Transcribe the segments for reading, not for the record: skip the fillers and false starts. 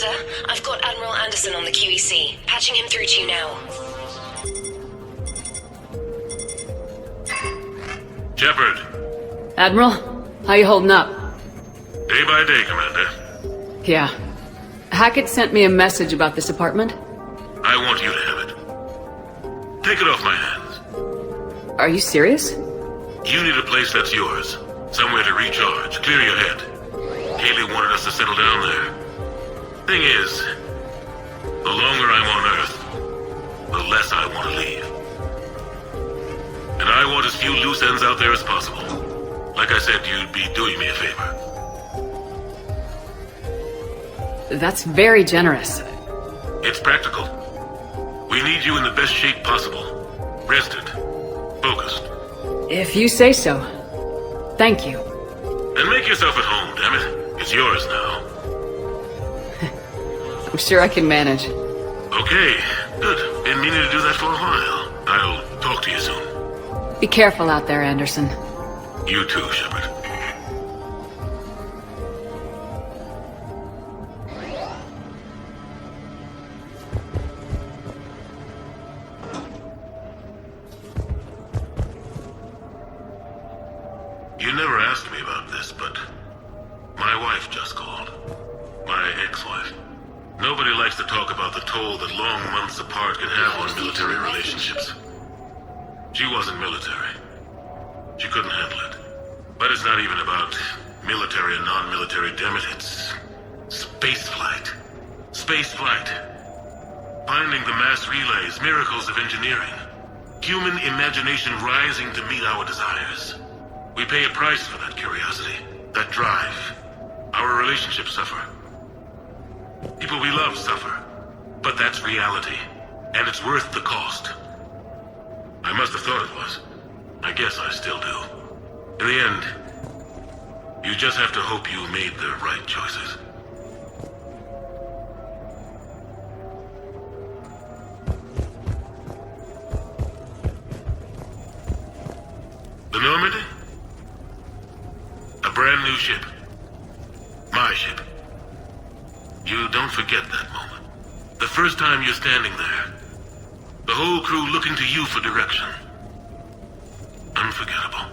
Commander. I've got Admiral Anderson on the QEC. Patching him through to you now. Shepard. Admiral, how you holding up? Day by day, Commander. Yeah. Hackett sent me a message about this apartment. I want you to have it. Take it off my hands. Are you serious? You need a place that's yours. Somewhere to recharge, clear your head. Haley wanted us to settle down there. Thing is, the longer I'm on Earth, the less I want to leave. And I want as few loose ends out there as possible. Like I said, you'd be doing me a favor. That's very generous. It's practical. We need you in the best shape possible. Rested. Focused. If you say so. Thank you. And make yourself at home, damn it. It's yours now. I'm sure I can manage. Okay, good. Been meaning to do that for a while. I'll talk to you soon. Be careful out there, Anderson. You too, Shepard. You never asked me about this, but my wife just called. My ex-wife. Nobody likes to talk about the toll that long months apart can have on military relationships. She wasn't military. She couldn't handle it. But it's not even about military and non-military, damn it. It's space flight. Space flight. Finding the mass relays, miracles of engineering. Human imagination rising to meet our desires. We pay a price for that curiosity, that drive. Our relationships suffer. People we love suffer. But that's reality. And it's worth the cost. I must have thought it was. I guess I still do. In the end, you just have to hope you made the right choices. The Normandy? A brand new ship. My ship. You don't forget that moment. The first time you're standing there. The whole crew looking to you for direction. Unforgettable.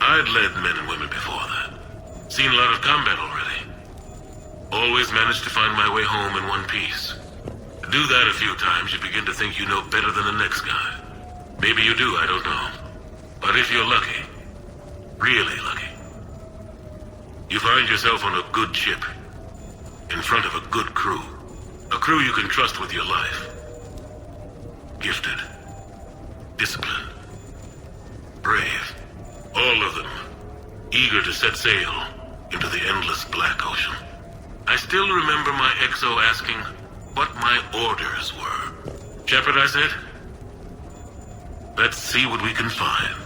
I'd led men and women before that. Seen a lot of combat already. Always managed to find my way home in one piece. Do that a few times, you begin to think you know better than the next guy. Maybe you do, I don't know. But if you're lucky, really lucky, you find yourself on a good ship, in front of a good crew. A crew you can trust with your life. Gifted. Disciplined. Brave. All of them. Eager to set sail into the endless black ocean. I still remember my XO asking what my orders were. Shepard, I said. Let's see what we can find.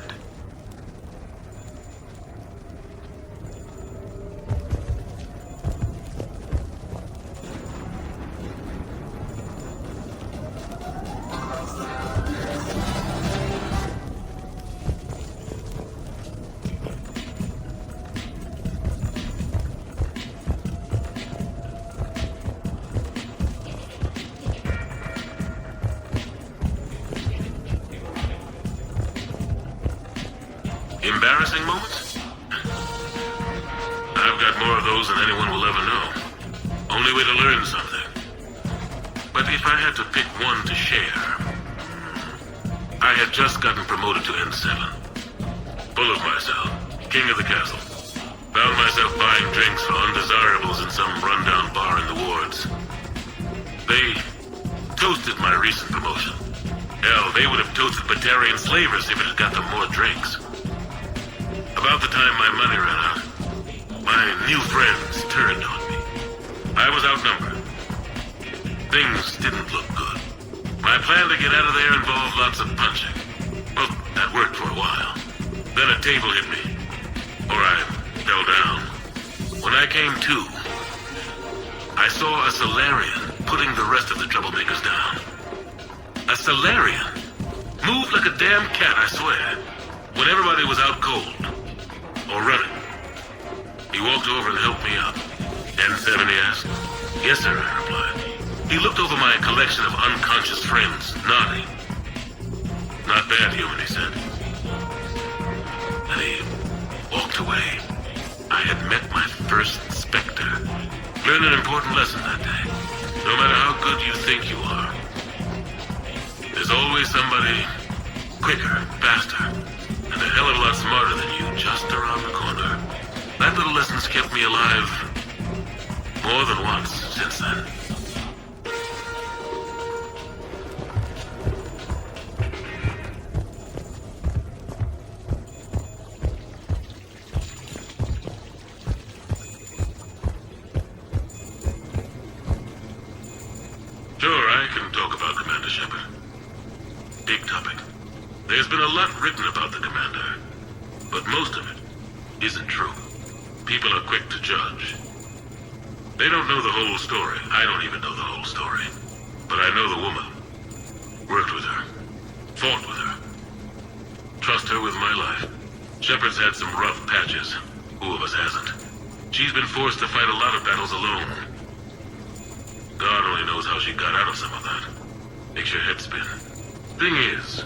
Embarrassing moments? I've got more of those than anyone will ever know. Only way to learn something. But if I had to pick one to share, I had just gotten promoted to N7. Full of myself, king of the castle. Found myself buying drinks for undesirables in some rundown bar in the wards. They toasted my recent promotion. Hell, they would have toasted Batarian slavers if it had got them more drinks. About the time my money ran out, my new friends turned on me. I was outnumbered. Things didn't look good. My plan to get out of there involved lots of punching. Well, that worked for a while. Then a table hit me. Or I fell down. When I came to, I saw a Solarian putting the rest of the troublemakers down. A Solarian? Moved like a damn cat, I swear. When everybody was out cold. Or running. He walked over and helped me up. N7, he asked. Yes, sir, I replied. He looked over my collection of unconscious friends, nodding. Not bad, human, he said. Then he walked away. I had met my first Spectre. Learned an important lesson that day. No matter how good you think you are, there's always somebody quicker, faster, and a hell of a lot smarter than you just around the corner. That little lesson's kept me alive more than once since then. Sure, I can talk about Commander Shepard. Big topic. There's been a lot written about the Commander, but most of it isn't true. People are quick to judge. They don't know the whole story. I don't even know the whole story. But I know the woman. Worked with her. Fought with her. Trust her with my life. Shepard's had some rough patches. Who of us hasn't? She's been forced to fight a lot of battles alone. God only knows how she got out of some of that. Makes your head spin. Thing is,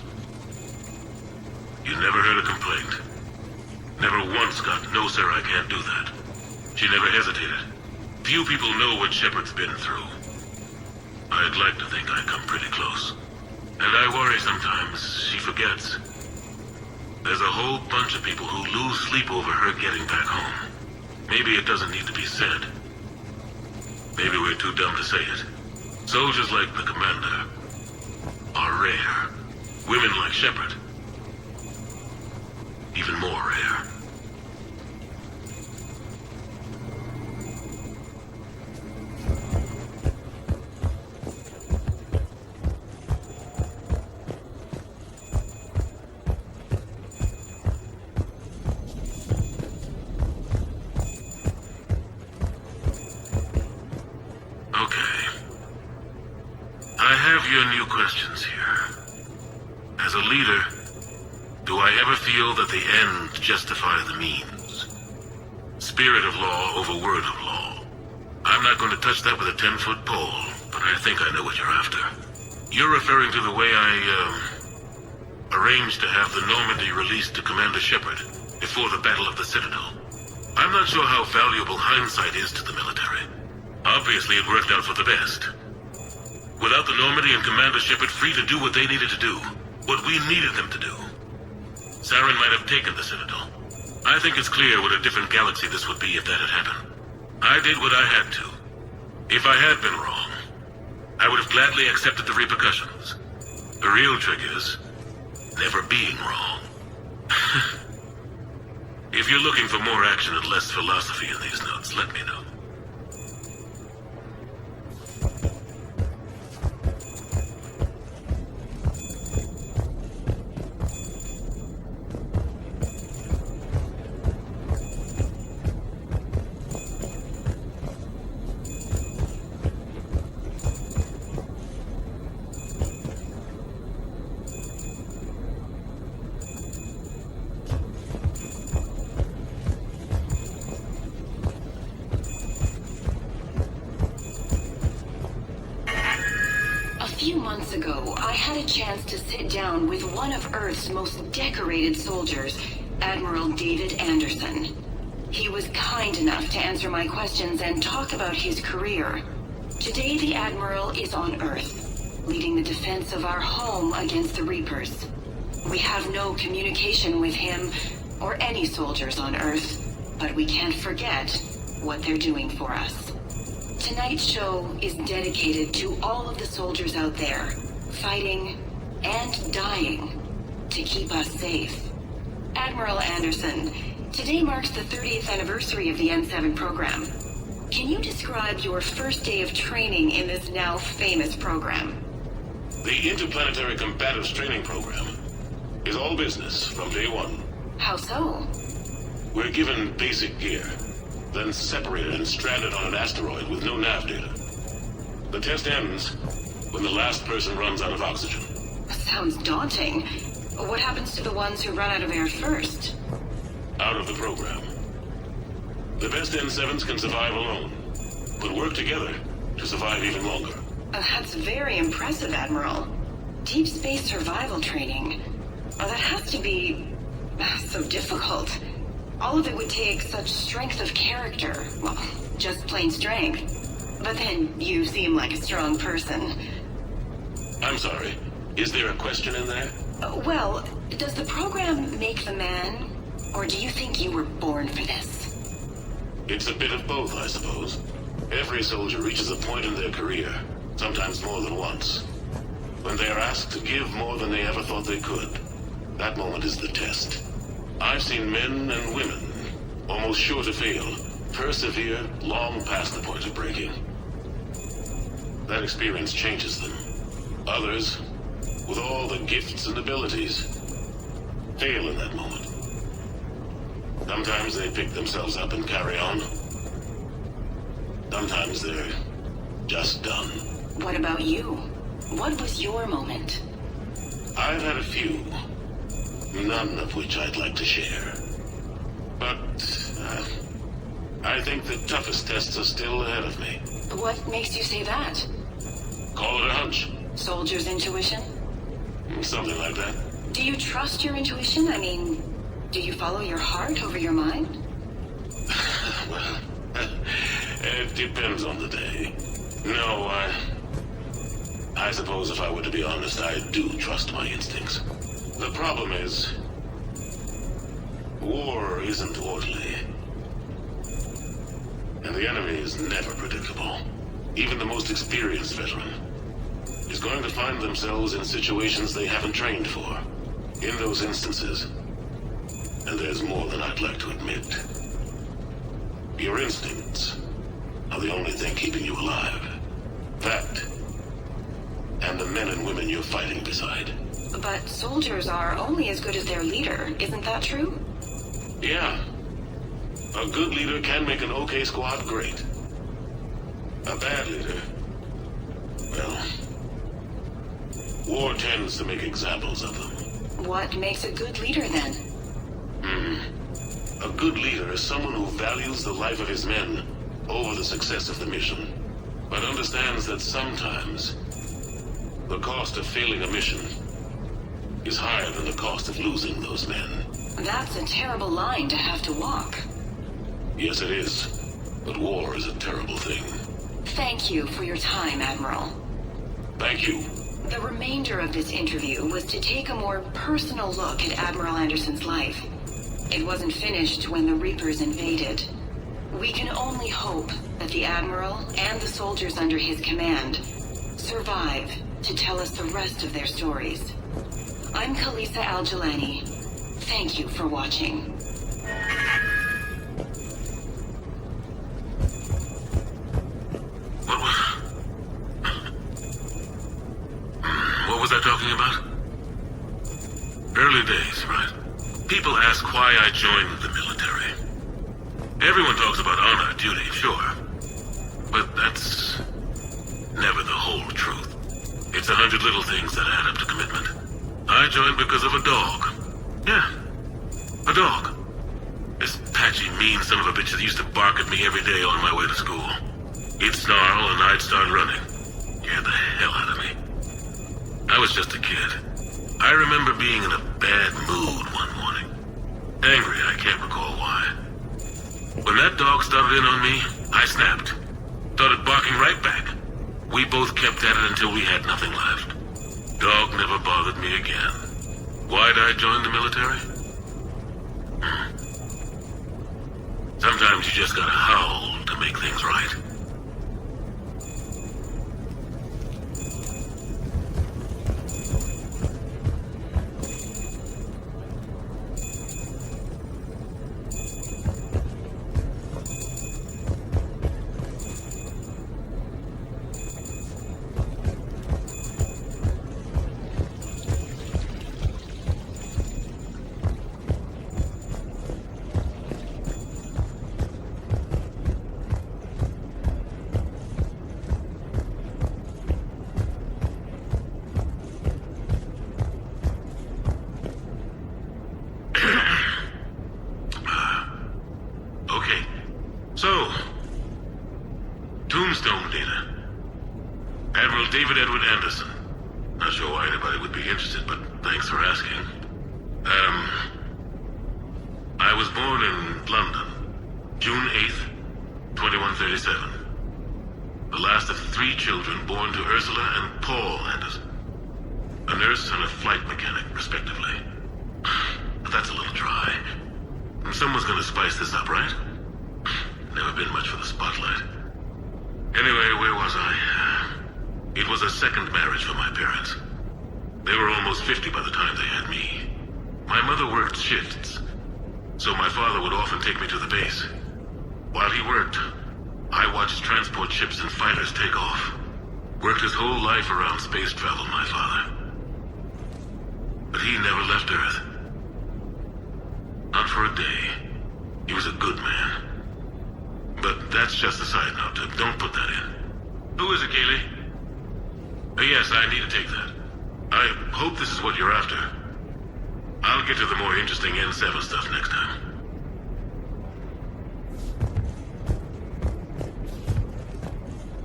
you never heard a complaint. Never once got, "No, sir, I can't do that." She never hesitated. Few people know what Shepard's been through. I'd like to think I come pretty close. And I worry sometimes she forgets. There's a whole bunch of people who lose sleep over her getting back home. Maybe it doesn't need to be said. Maybe we're too dumb to say it. Soldiers like the Commander are rare. Women like Shepard, even more rare. I have your new questions here. As a leader, do I ever feel that the end justify the means? Spirit of law over word of law. I'm not going to touch that with a 10-foot pole, but I think I know what you're after. You're referring to the way I, arranged to have the Normandy released to Commander Shepard before the Battle of the Citadel. I'm not sure how valuable hindsight is to the military. Obviously, it worked out for the best. Without the Normandy and Commander Shepard free to do what they needed to do, what we needed them to do, Saren might have taken the Citadel. I think it's clear what a different galaxy this would be if that had happened. I did what I had to. If I had been wrong, I would have gladly accepted the repercussions. The real trick is never being wrong. If you're looking for more action and less philosophy in these notes, let me know. A few months ago, I had a chance to sit down with one of Earth's most decorated soldiers, Admiral David Anderson. He was kind enough to answer my questions and talk about his career. Today, the Admiral is on Earth, leading the defense of our home against the Reapers. We have no communication with him or any soldiers on Earth, but we can't forget what they're doing for us. Tonight's show is dedicated to all of the soldiers out there, fighting and dying to keep us safe. Admiral Anderson, today marks the 30th anniversary of the N7 program. Can you describe your first day of training in this now famous program? The Interplanetary Combatives Training Program is all business from day one. How so? We're given basic gear, then separated and stranded on an asteroid with no nav data. The test ends when the last person runs out of oxygen. Sounds daunting. What happens to the ones who run out of air first? Out of the program. The best N7s can survive alone, but work together to survive even longer. That's very impressive, Admiral. Deep space survival training. That has to be so difficult. All of it would take such strength of character. Well, just plain strength. But then you seem like a strong person. I'm sorry. Is there a question in there? Well, does the program make the man? Or do you think you were born for this? It's a bit of both, I suppose. Every soldier reaches a point in their career, sometimes more than once, when they are asked to give more than they ever thought they could. That moment is the test. I've seen men and women, almost sure to fail, persevere long past the point of breaking. That experience changes them. Others, with all the gifts and abilities, fail in that moment. Sometimes they pick themselves up and carry on. Sometimes they're just done. What about you? What was your moment? I've had a few, none of which I'd like to share. But I think the toughest tests are still ahead of me. What makes you say that? Call it a hunch. Soldier's intuition? Something like that. Do you trust your intuition? I mean, do you follow your heart over your mind? Well, it depends on the day. No, I suppose if I were to be honest, I do trust my instincts. The problem is, war isn't orderly. And the enemy is never predictable. Even the most experienced veteran is going to find themselves in situations they haven't trained for. In those instances, and there's more than I'd like to admit, your instincts are the only thing keeping you alive. That, and the men and women you're fighting beside. But soldiers are only as good as their leader, isn't that true? Yeah. A good leader can make an okay squad great. A bad leader, well, war tends to make examples of them. What makes a good leader, then? A good leader is someone who values the life of his men over the success of the mission, but understands that sometimes the cost of failing a mission is higher than the cost of losing those men. That's a terrible line to have to walk. Yes, it is. But war is a terrible thing. Thank you for your time, Admiral. Thank you. The remainder of this interview was to take a more personal look at Admiral Anderson's life. It wasn't finished when the Reapers invaded. We can only hope that the Admiral and the soldiers under his command survive to tell us the rest of their stories. I'm Khaleesa Al-Jilani. Thank you for watching. What was I talking about? Early days, right? People ask why I joined the military. Everyone talks about honor, duty, sure. But that's never the whole truth. It's 100 little things that add up to commitment. I joined because of a dog. Yeah, a dog. This patchy, mean son of a bitch that used to bark at me every day on my way to school. He'd snarl and I'd start running. Scared the hell out of me. I was just a kid. I remember being in a bad mood one morning. Angry, I can't recall why. When that dog started in on me, I snapped. Started barking right back. We both kept at it until we had nothing left. Dog never bothered me again. Why'd I join the military? Sometimes you just gotta howl to make things right. So, tombstone data. Admiral David Edward Anderson. Not sure why anybody would be interested, but thanks for asking. I was born in London, June 8th, 2137. The last of 3 children born to Ursula and Paul Anderson. A nurse and a flight mechanic, respectively. But that's a little dry. Someone's gonna spice this up, right? Never been much for the spotlight. Anyway, where was I? It was a second marriage for my parents. They were almost 50 by the time they had me. My mother worked shifts, so my father would often take me to the base. While he worked, I watched transport ships and fighters take off. Worked his whole life around space travel, my father. But he never left Earth. Not for a day. He was a good man. But that's just a side note. Don't put that in. Who is it, Kaylee? Yes, I need to take that. I hope this is what you're after. I'll get to the more interesting N7 stuff next time.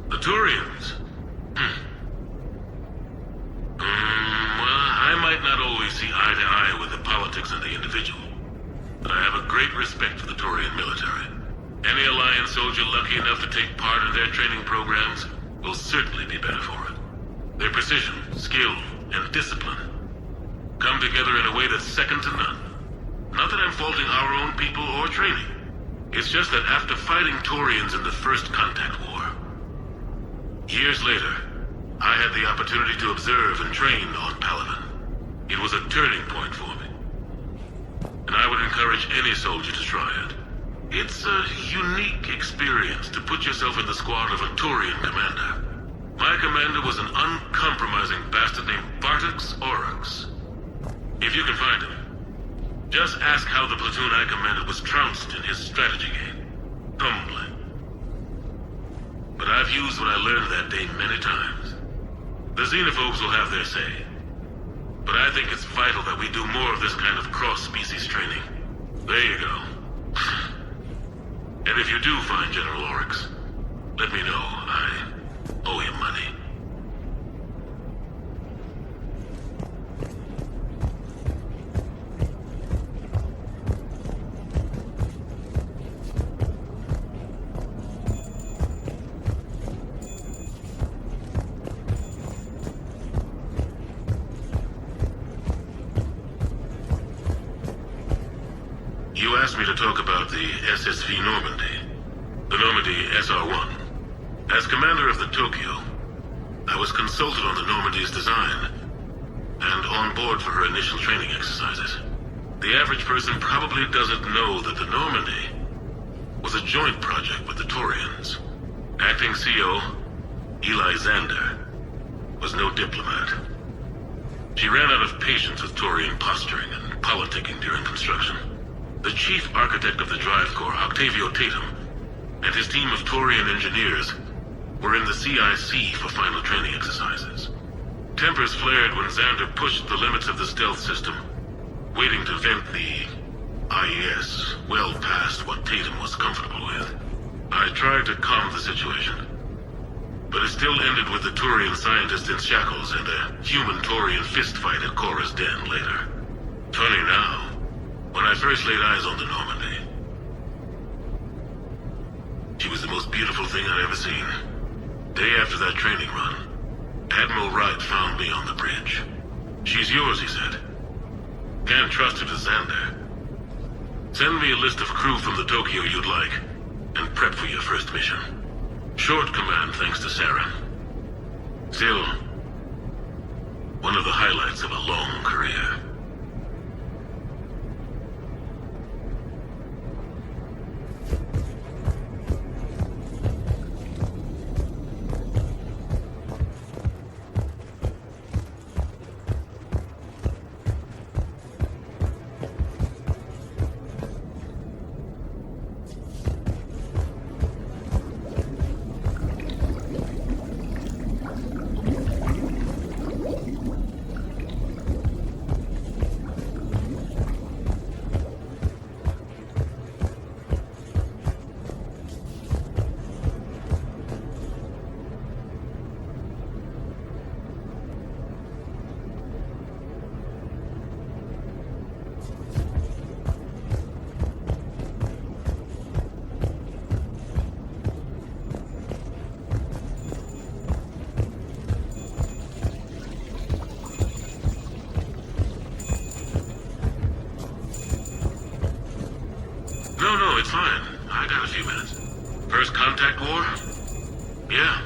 The Turians? Well, I might not always see eye to eye with the politics of the individual, but I have a great respect for the Turian military. Any Alliance soldier lucky enough to take part in their training programs will certainly be better for it. Their precision, skill, and discipline come together in a way that's second to none. Not that I'm faulting our own people or training. It's just that after fighting Turians in the First Contact War, years later, I had the opportunity to observe and train on Palaven. It was a turning point for me. And I would encourage any soldier to try it. It's a unique experience to put yourself in the squad of a Turian commander. My commander was an uncompromising bastard named Bartux Oryx. If you can find him, just ask how the platoon I commanded was trounced in his strategy game. Humbling. But I've used what I learned that day many times. The xenophobes will have their say. But I think it's vital that we do more of this kind of cross-species training. There you go. And if you do find General Oryx, let me know. I owe him money. You asked me to talk about the SSV Normandy, the Normandy SR-1. As commander of the Tokyo, I was consulted on the Normandy's design and on board for her initial training exercises. The average person probably doesn't know that the Normandy was a joint project with the Turians. Acting CO, Eli Xander, was no diplomat. She ran out of patience with Turian posturing and politicking during construction. The chief architect of the Drive Corps, Octavio Tatum, and his team of Turian engineers were in the CIC for final training exercises. Tempers flared when Xander pushed the limits of the stealth system, waiting to vent the IES well past what Tatum was comfortable with. I tried to calm the situation, but it still ended with the Turian scientist in shackles and a human-Turian fistfight at Korra's den later. Funny now, when I first laid eyes on the Normandy, she was the most beautiful thing I'd ever seen. Day after that training run, Admiral Wright found me on the bridge. She's yours, he said. Can't trust her to Xander. Send me a list of crew from the Tokyo you'd like, and prep for your first mission. Short command thanks to Saren. Still, one of the highlights of a long career. fine. I got a few minutes. First contact war? Yeah.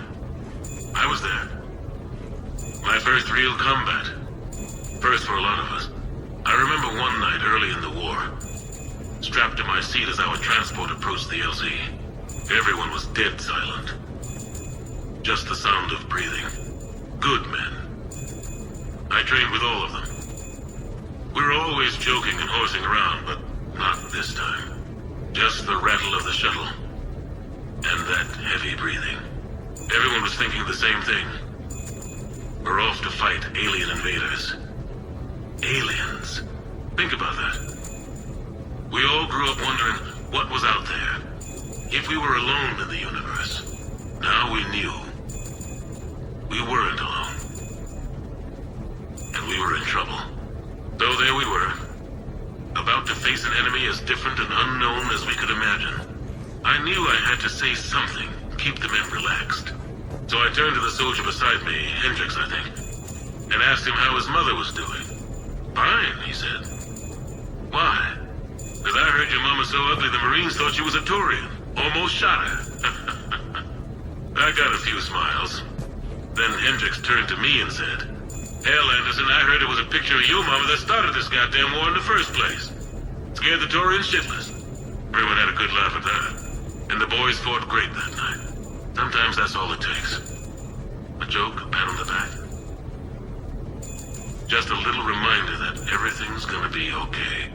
I was there. My first real combat. First for a lot of us. I remember one night early in the war. Strapped to my seat as our transport approached the LZ. Everyone was dead silent. Just the sound of breathing. Good men. I trained with all of them. We were always joking and horsing around, but not this time. Just the rattle of the shuttle. And that heavy breathing. Everyone was thinking the same thing. We're off to fight alien invaders. Aliens. Think about that. We all grew up wondering what was out there. If we were alone in the universe. Now we knew. We weren't alone. And we were in trouble. So there we were. About to face an enemy as different and unknown as we could imagine. I knew I had to say something, keep the men relaxed. So I turned to the soldier beside me, Hendricks, I think, and asked him how his mother was doing. Fine, he said. Why? Because I heard your mama so ugly the Marines thought she was a Turian. Almost shot her. I got a few smiles. Then Hendricks turned to me and said, "Hell, Anderson, I heard it was a picture of your mama that started this goddamn war in the first place. Scared the Turians shitless." Everyone had a good laugh at that. And the boys fought great that night. Sometimes that's all it takes. A joke, a pat on the back. Just a little reminder that everything's gonna be okay.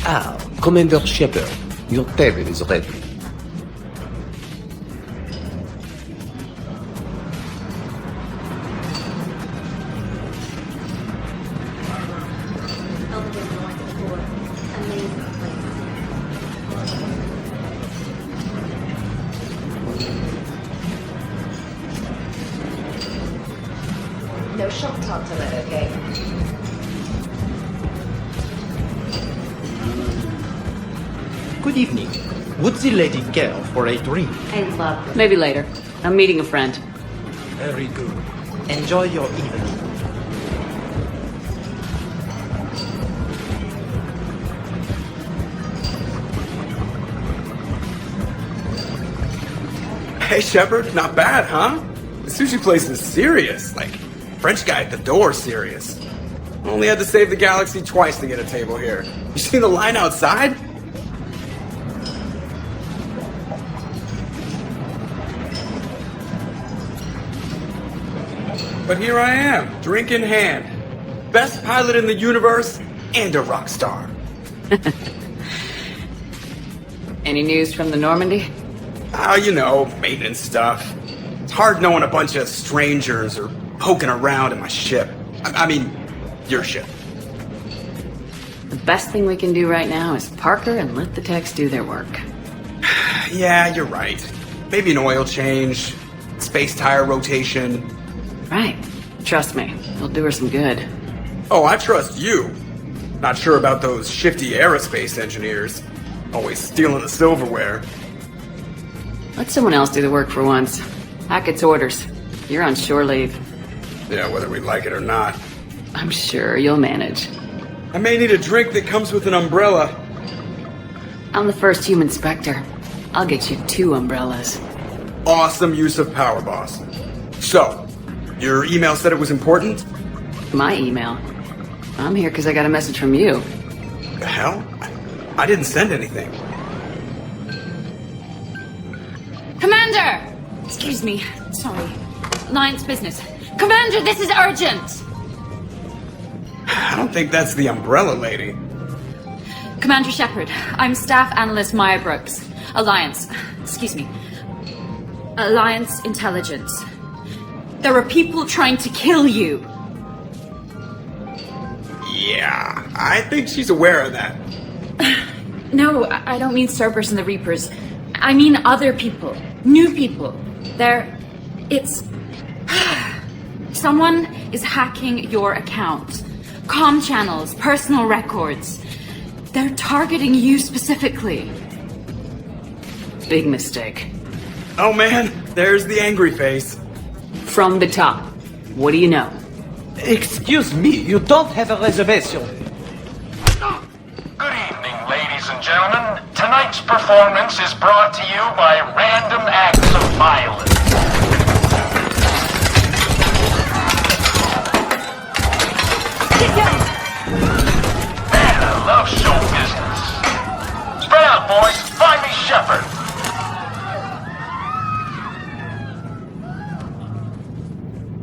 Ah, Commander Shepard, your table is ready. No shop talk tonight, okay? Good evening. Would the lady care for a drink? I love this. Maybe later. I'm meeting a friend. Very good. Enjoy your evening. Hey, Shepard, not bad, huh? The sushi place is serious. Like, French guy at the door serious. Only had to save the galaxy twice to get a table here. You see the line outside? But here I am, drink in hand. Best pilot in the universe and a rock star. Any news from the Normandy? Oh, you know, maintenance stuff. It's hard knowing a bunch of strangers or poking around in my ship. I mean, your ship. The best thing we can do right now is park her and let the techs do their work. Yeah, you're right. Maybe an oil change, space tire rotation. Right. Trust me, it'll do her some good. Oh, I trust you. Not sure about those shifty aerospace engineers. Always stealing the silverware. Let someone else do the work for once. Hackett's orders. You're on shore leave. Yeah, whether we like it or not. I'm sure you'll manage. I may need a drink that comes with an umbrella. I'm the first human Spectre. I'll get you 2 umbrellas. Awesome use of power, boss. So, your email said it was important? My email. I'm here because I got a message from you. The hell? I didn't send anything. Commander! Excuse me. Sorry. Alliance business. Commander, this is urgent! I don't think that's the umbrella lady. Commander Shepard, I'm Staff Analyst Maya Brooks. Alliance. Excuse me. Alliance Intelligence. There are people trying to kill you. Yeah, I think she's aware of that. No, I don't mean Cerberus and the Reapers. I mean other people. New people. It's... Someone is hacking your account. Comm channels, personal records. They're targeting you specifically. Big mistake. Oh man, there's the angry face. From the top. What do you know? Excuse me, you don't have a reservation. Good evening, ladies and gentlemen. Tonight's performance is brought to you by Random Acts of Violence. Man, I love show business. Spread out, boys. Find me Shepard.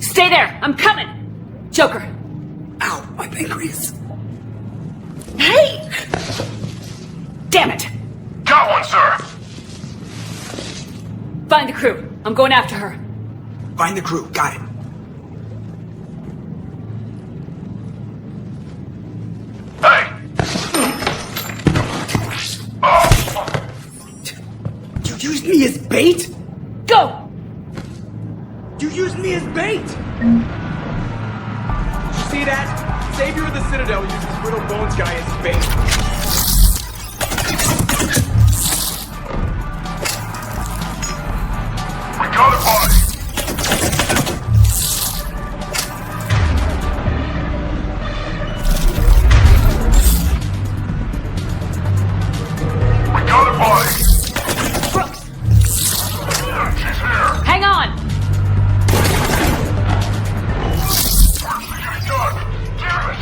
Stay there! I'm coming! Joker! Ow, my pancreas. Hey! Damn it! Got one, sir. Find the crew. I'm going after her. Find the crew, got it. Hey! You used me as bait? Go! You used me as bait! You see that? Savior of the Citadel uses Riddle Bones guy as bait. We got a body. We got a body. Brooks! She's here. Hang on! She's done. Damn it.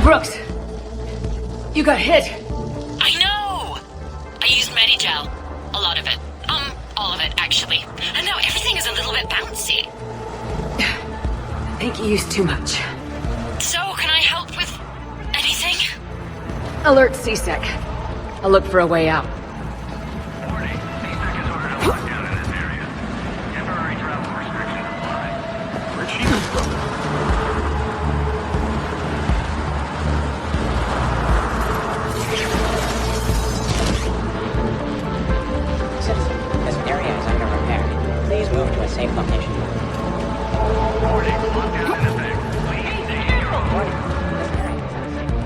Brooks! You got hit! I know! I used Medigel. A lot of it. All of it, actually. And now everything is a little bit bouncy. I think you used too much. So, can I help with anything? Alert CSEC. I'll look for a way out. Warning. CSEC has ordered a lockdown in this area. Temporary travel restrictions apply. Where'd she come from? Citizen, this area is under repair. Please move to a safe location. Warning. Lockdown in effect. Please stay in your home. Warning, this area is unsafe.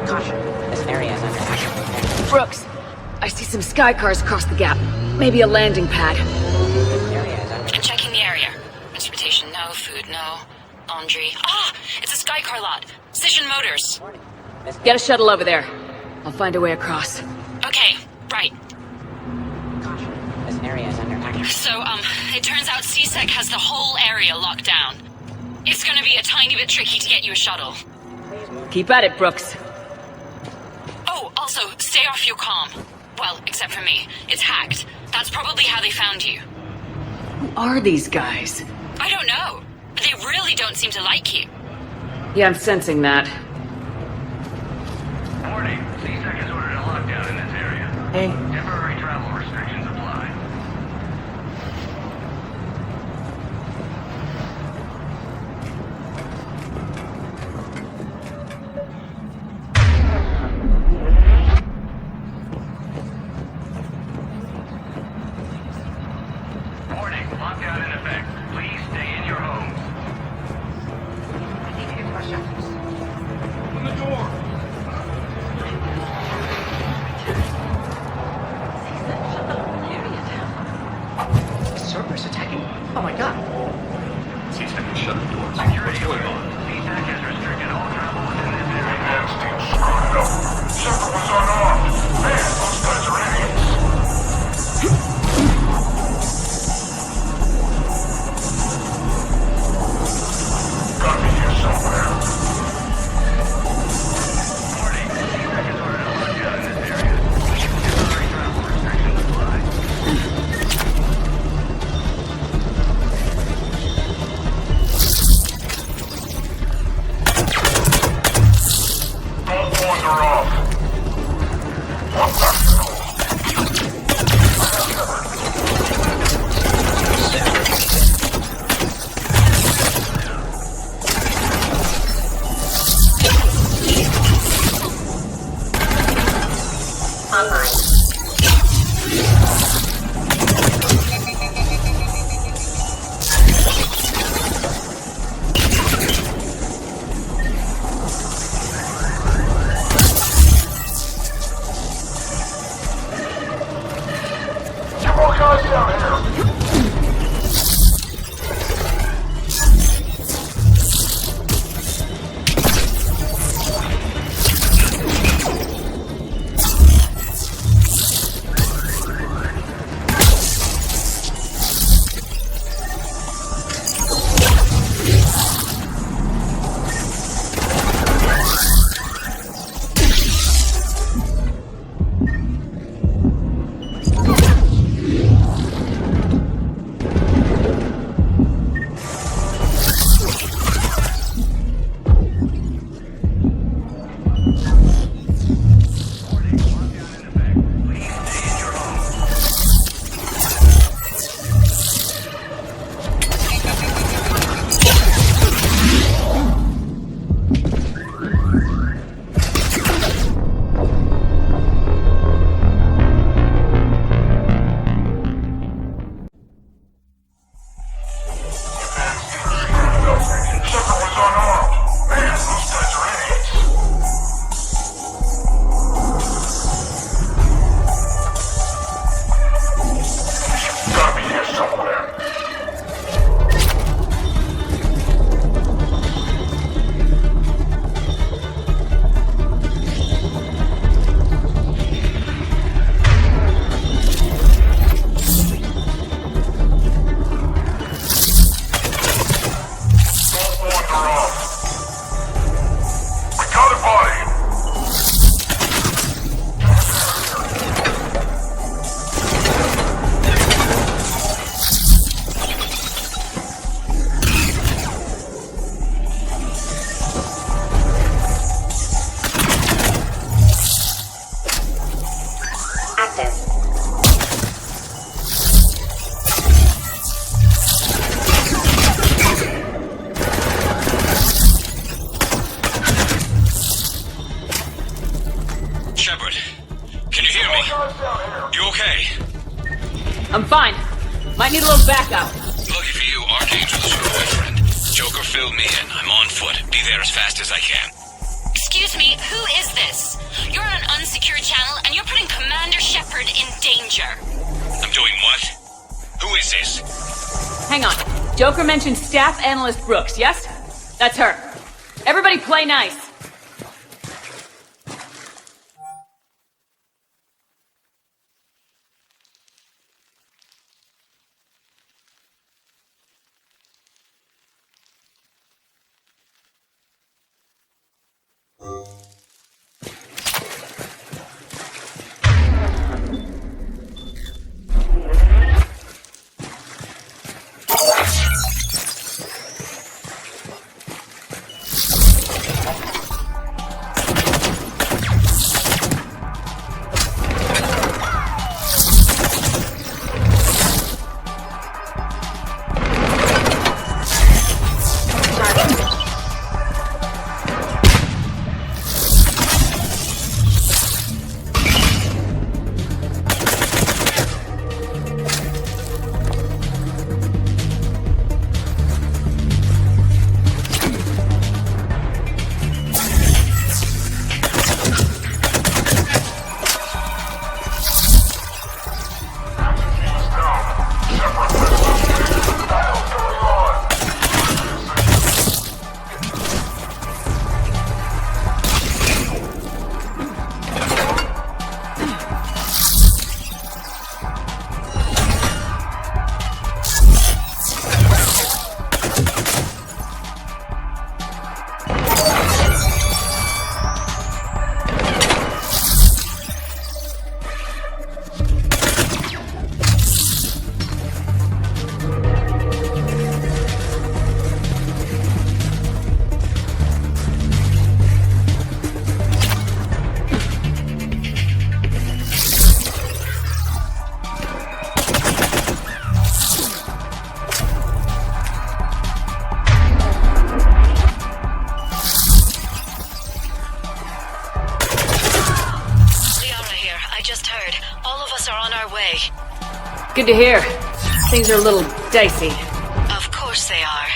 Caution, this area is under active repair. Brooks! I see some sky cars across the gap. Maybe a landing pad. This area is under... I'm checking the area. Transportation, no. Food, no. Laundry. Ah! It's a Skycar lot. Station Motors. Warning, this Get a shuttle over there. I'll find a way across. Okay, right. Caution, this area is under active... So, it turns out CSEC has the whole area locked down. It's gonna be a tiny bit tricky to get you a shuttle. Please move... Keep at it, Brooks. Oh, also, stay off your comm. Well, except for me. It's hacked. That's probably how they found you. Who are these guys? I don't know. They really don't seem to like you. Yeah, I'm sensing that. Warning. CSEC has ordered a lockdown in this area. Hey, Temporary travel restrictions apply. Warning. Lockdown in effect. Please stay in your homes. Open the door. server's attacking. Oh my god. CSEC can shut the doors. Security What's going alert. on? CSEC has restricted all travel within this area. Advanced team screwed it up. Shepard was unarmed. Man, those guys are idiots. Gotta be here somewhere. Warning. CSEC has ordered a lockdown in this area. Temporary travel restrictions apply. Don't wander off. fine. Might need a little backup. Lucky for you, Archangel's your my friend. Joker filled me in. I'm on foot. Be there as fast as I can. Excuse me, who is this? You're on an unsecured channel and you're putting Commander Shepard in danger. I'm doing what? Who is this? Hang on. Joker mentioned Staff Analyst Brooks, yes? That's her. Everybody play nice. Good to hear. Things are a little dicey. Of course they are.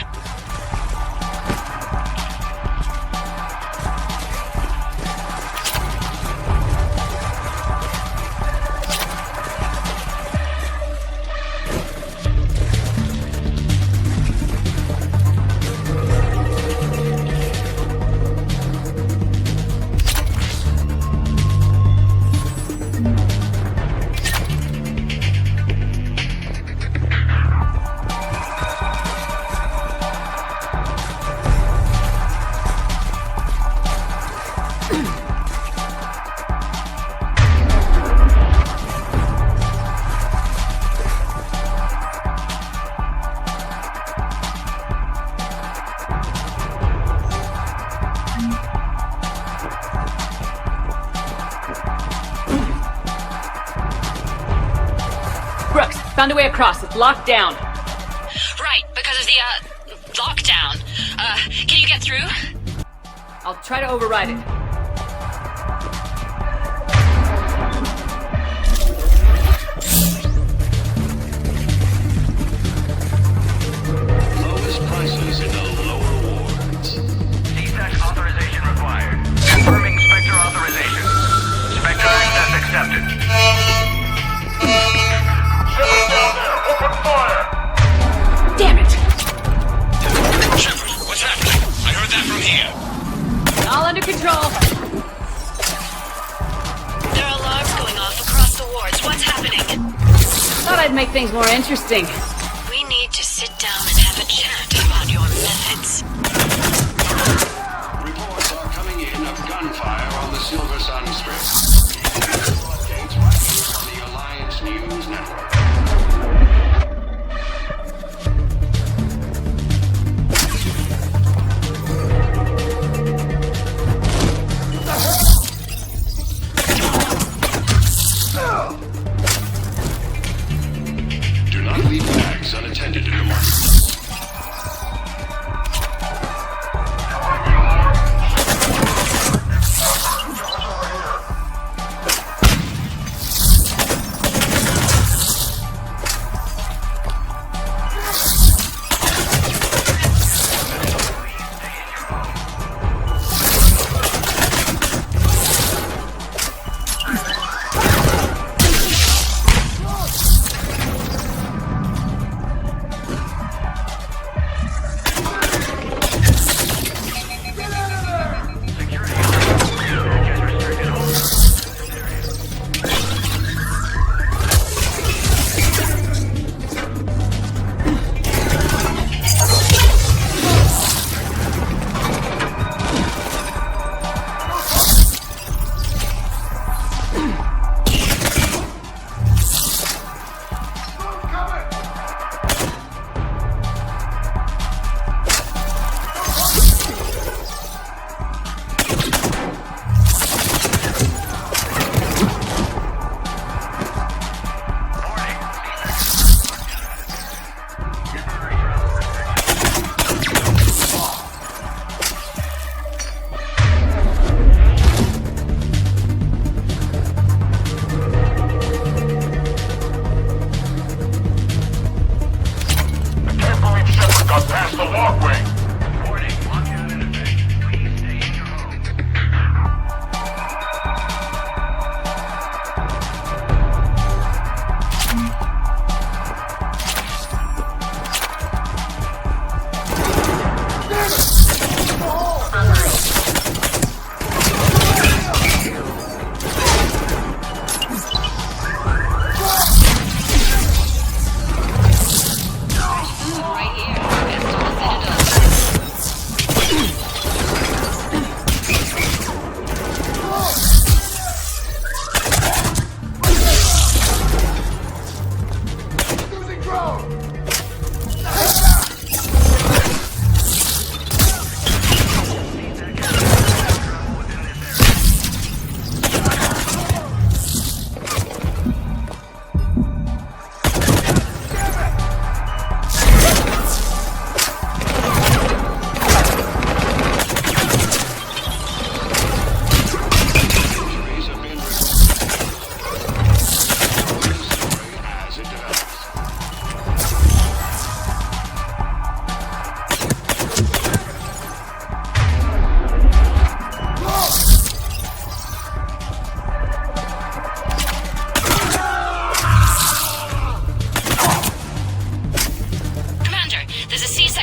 Found a way across. It's locked down. Right, because of the, lockdown. Can you get through? I'll try to override it. Lowest prices in the lower wards. Detach authorization required. Confirming Spectre authorization. Spectre access accepted. Damn it! Shepard, what's happening? I heard that from here. All under control. There are alarms going off across the wards. What's happening? Thought I'd make things more interesting. We need to sit down and have a chat about your methods. Reports are coming in of gunfire on the Silver Sun Strip. Updates right here on the Alliance News Network. Do not leave back.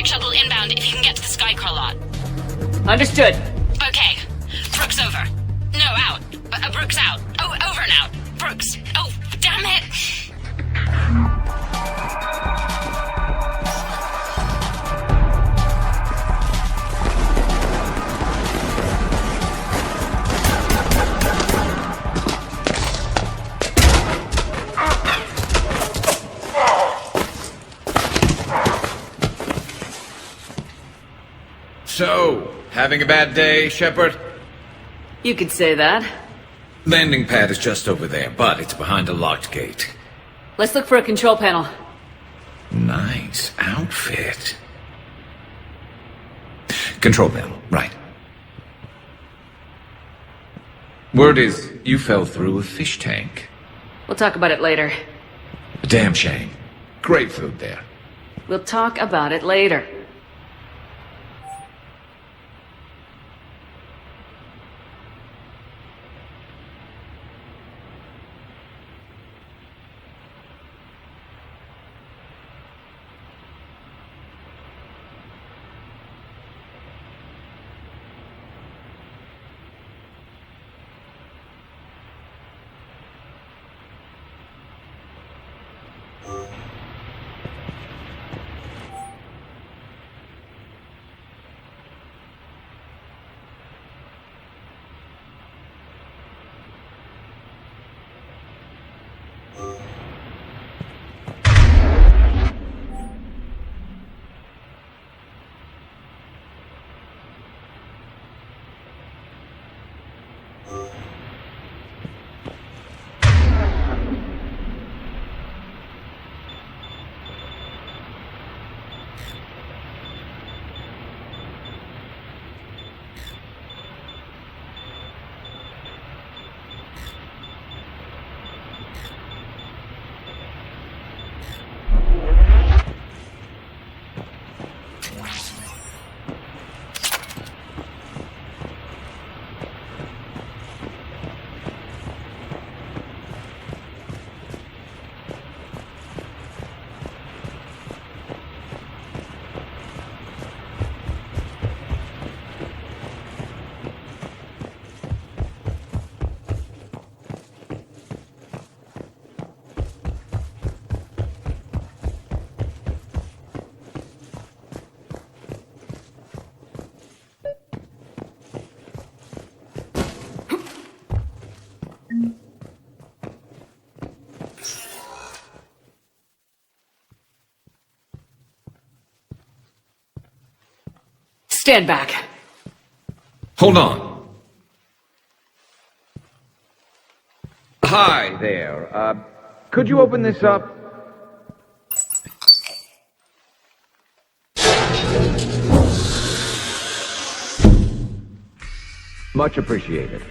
tech shuttle inbound if you can get to the Skycar lot. Understood. Okay. Brooks over. No, out. Brooks out. Oh, over and out. Brooks. Oh, damn it. So, having a bad day, Shepard? You could say that. Landing pad is just over there, but it's behind a locked gate. Let's look for a control panel. Nice outfit. Control panel, right. Word is, you fell through a fish tank. We'll talk about it later. A damn shame. Great food there. We'll talk about it later. Stand back. Hold on. Hi there. Could you open this up? Much appreciated.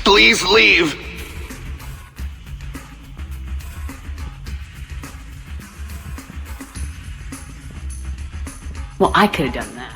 Please leave. Well, I could have done that.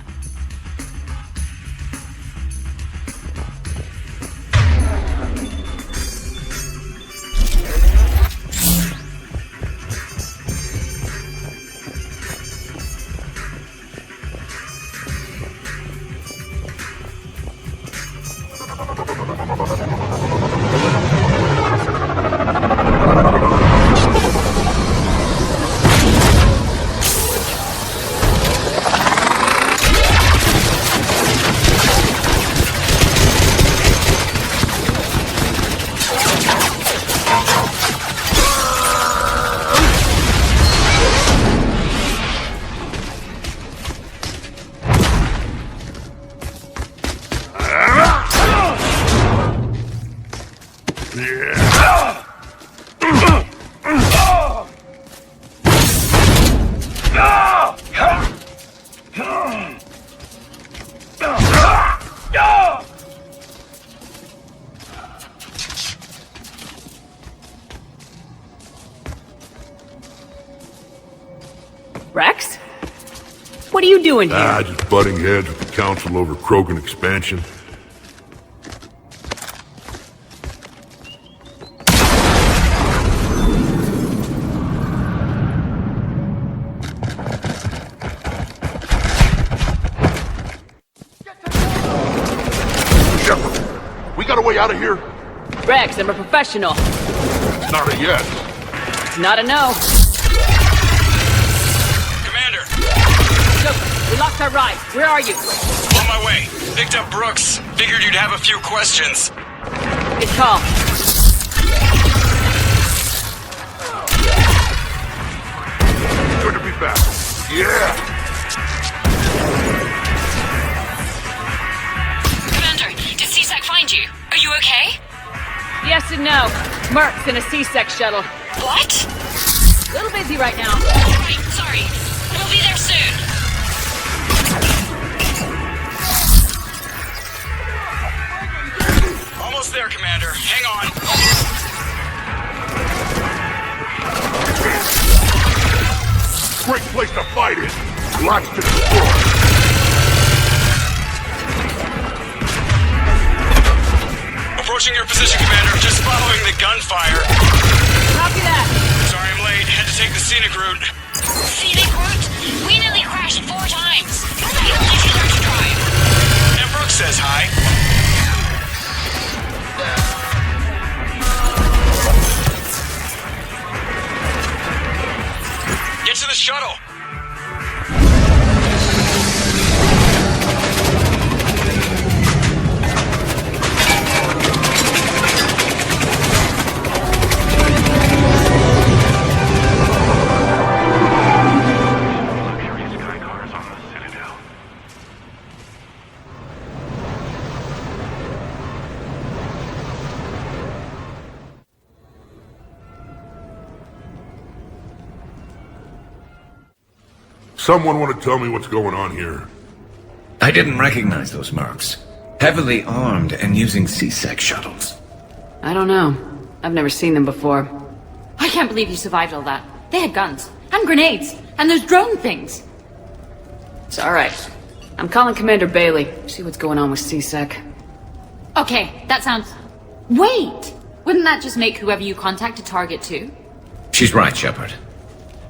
Rex? What are you doing here? Just butting heads with the council over Krogan expansion. got a way out of here? Rex, I'm a professional. It's not a yes. It's not a no. Commander! Joker, we lost our ride. Where are you? On my way. Picked up Brooks. Figured you'd have a few questions. Good call. Good to be back. Yeah! Commander, did C-Sec find you? Are you okay? Yes and no. Merc's in a C-Sec shuttle. What? A little busy right now. Right, sorry. We'll be there soon. Almost there, Commander. Hang on. Great place to fight in. Lots to destroy. Approaching your position, Commander. Just following the gunfire. Copy that. Sorry I'm late. Had to take the scenic route. Scenic route? We nearly crashed 4 times. How the hell did you learn to drive? And Brooks says hi. Get to the shuttle. Someone want to tell me what's going on here? I didn't recognize those mercs. Heavily armed and using C-Sec shuttles. I don't know. I've never seen them before. I can't believe you survived all that. They had guns. And grenades. And those drone things. It's alright. I'm calling Commander Bailey. See what's going on with C-Sec. Okay, that sounds... Wait! Wouldn't that just make whoever you contact a target too? She's right, Shepard.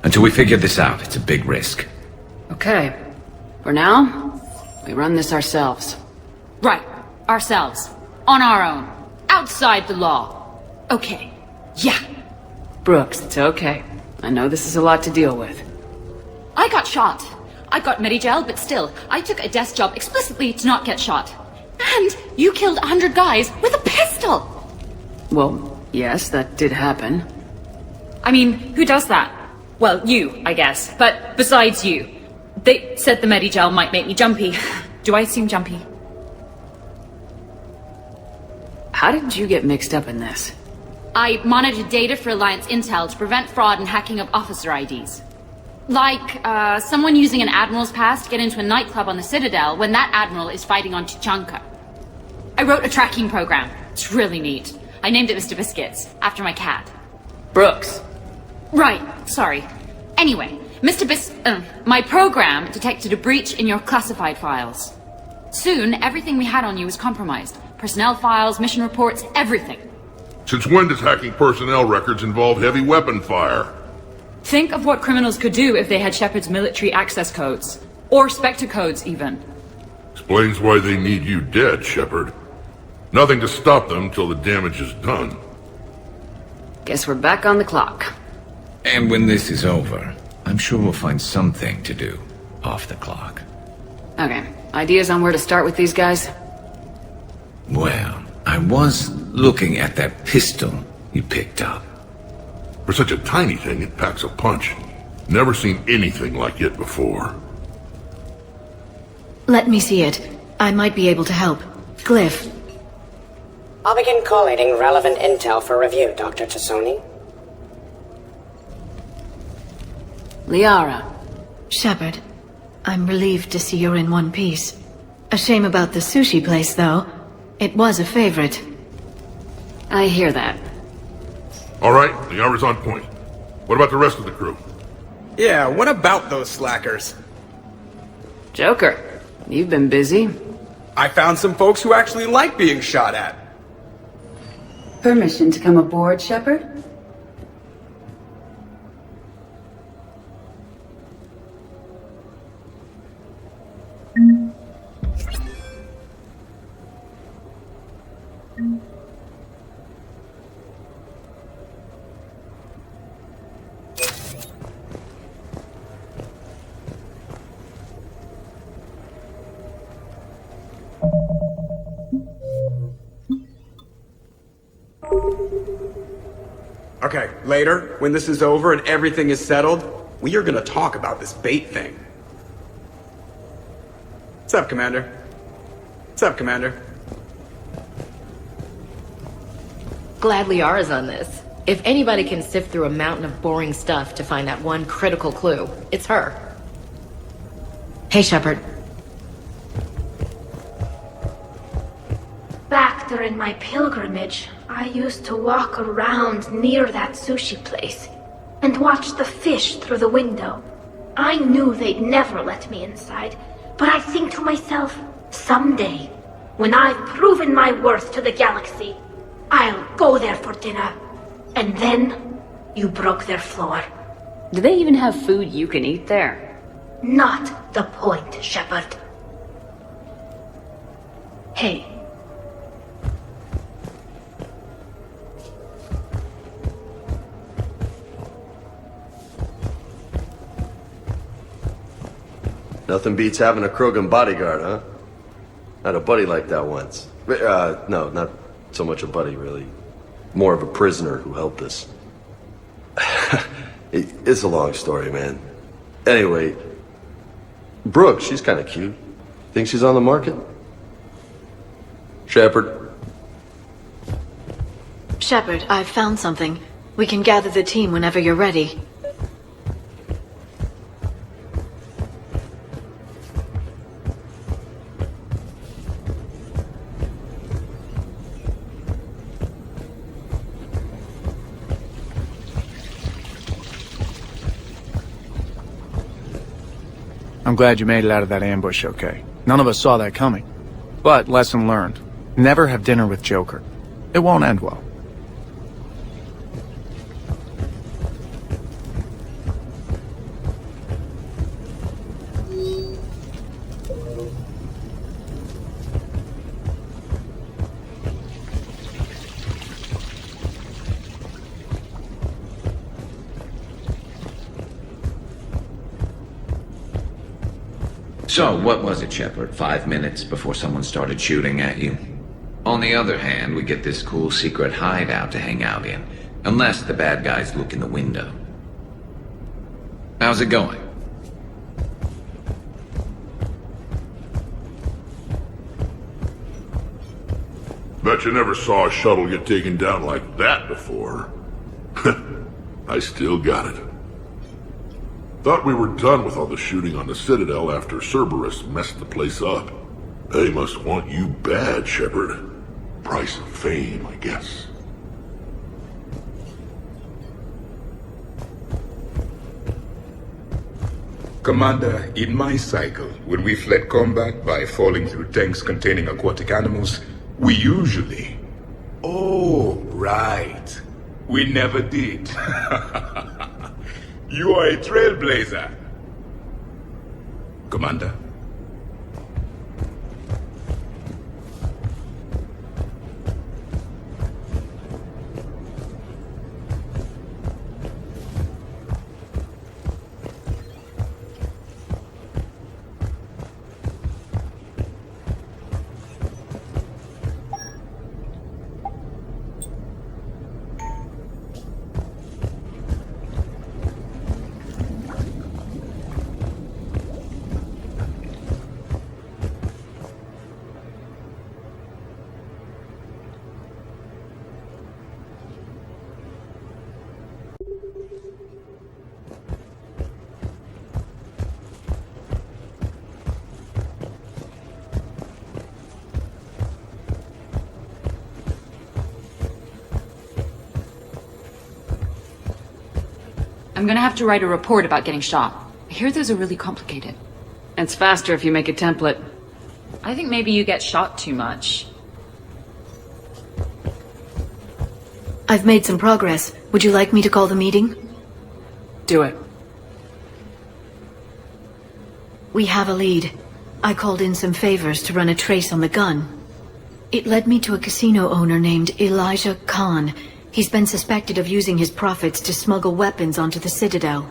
Until we figure this out, it's a big risk. Okay. For now, we run this ourselves. Right. Ourselves. On our own. Outside the law. Okay. Yeah. Brooks, it's okay. I know this is a lot to deal with. I got shot. I got Medigel, but still, I took a desk job explicitly to not get shot. And you killed 100 guys with a pistol! Well, yes, that did happen. I mean, who does that? Well, you, I guess. But besides you. They said the Medigel might make me jumpy. Do I seem jumpy? How did you get mixed up in this? I monitored data for Alliance intel to prevent fraud and hacking of officer IDs. Like, someone using an Admiral's pass to get into a nightclub on the Citadel when that Admiral is fighting on Tuchanka. I wrote a tracking program. It's really neat. I named it Mr. Biscuits, after my cat. Brooks. Right, sorry. Anyway, my program detected a breach in your classified files. Soon, everything we had on you was compromised. Personnel files, mission reports, everything. Since when does hacking personnel records involve heavy weapon fire? Think of what criminals could do if they had Shepard's military access codes. Or Spectre codes, even. Explains why they need you dead, Shepard. Nothing to stop them till the damage is done. Guess we're back on the clock. And when this is over, I'm sure we'll find something to do off the clock. Okay, ideas on where to start with these guys? Well, I was looking at that pistol you picked up. For such a tiny thing, it packs a punch. Never seen anything like it before. Let me see it. I might be able to help. Glyph. I'll begin collating relevant intel for review, Dr. Tassoni. Liara. Shepard, I'm relieved to see you're in one piece. A shame about the sushi place, though. It was a favorite. I hear that. All right, the hour's on point. What about the rest of the crew? Yeah, what about those slackers? Joker, you've been busy. I found some folks who actually like being shot at. Permission to come aboard, Shepard? Okay, later, when this is over and everything is settled, we are gonna talk about this bait thing. What's up, Commander? What's up, Commander? Glad Liara's on this. If anybody can sift through a mountain of boring stuff to find that one critical clue, it's her. Hey, Shepard. Back during my pilgrimage, I used to walk around near that sushi place and watch the fish through the window. I knew they'd never let me inside, but I think to myself, someday, when I've proven my worth to the galaxy, I'll go there for dinner. And then, you broke their floor. Do they even have food you can eat there? Not the point, Shepard. Hey. Nothing beats having a Krogan bodyguard, huh? Had a buddy like that once. No, not so much a buddy, really. More of a prisoner who helped us. It's a long story, man. Anyway, Brooke, she's kind of cute. Think she's on the market? Shepard? Shepard, I've found something. We can gather the team whenever you're ready. I'm glad you made it out of that ambush okay. None of us saw that coming. But, lesson learned. Never have dinner with Joker. It won't end well. So, what was it, Shepard? 5 minutes before someone started shooting at you? On the other hand, we get this cool secret hideout to hang out in. Unless the bad guys look in the window. How's it going? Bet you never saw a shuttle get taken down like that before. I still got it. Thought we were done with all the shooting on the Citadel after Cerberus messed the place up. They must want you bad, Shepard. Price of fame, I guess. Commander, in my cycle, when we fled combat by falling through tanks containing aquatic animals, we usually... Oh, right. We never did. You are a trailblazer. Commander? I'm gonna have to write a report about getting shot. I hear those are really complicated. It's faster if you make a template. I think maybe you get shot too much. I've made some progress. Would you like me to call the meeting? Do it. We have a lead. I called in some favors to run a trace on the gun. It led me to a casino owner named Elijah Khan. He's been suspected of using his profits to smuggle weapons onto the Citadel.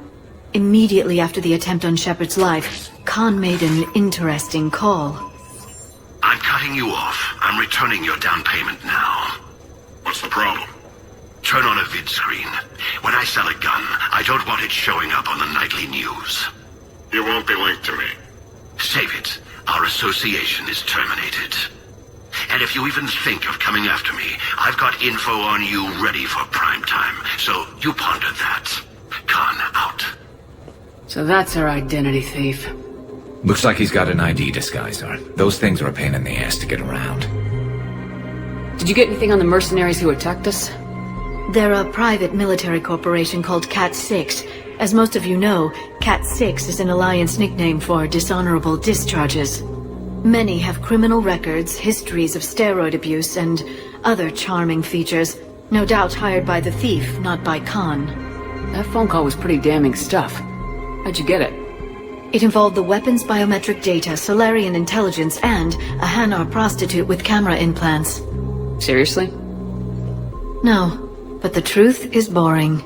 Immediately after the attempt on Shepard's life, Khan made an interesting call. I'm cutting you off. I'm returning your down payment now. What's the problem? turn on a vid screen. When I sell a gun, I don't want it showing up on the nightly news. It won't be linked to me. Save it. Our association is terminated. And if you even think of coming after me, I've got info on you ready for prime time. So you ponder that. Khan out. So that's our identity thief. Looks like he's got an ID disguiser. Those things are a pain in the ass to get around. Did you get anything on the mercenaries who attacked us? They're a private military corporation called Cat-6. As most of you know, Cat-6 is an Alliance nickname for dishonorable discharges. Many have criminal records, histories of steroid abuse, and other charming features. No doubt hired by the thief, not by Khan. That phone call was pretty damning stuff. How'd you get it? It involved the weapons biometric data, Solarian intelligence, and a Hanar prostitute with camera implants. Seriously? No, but the truth is boring.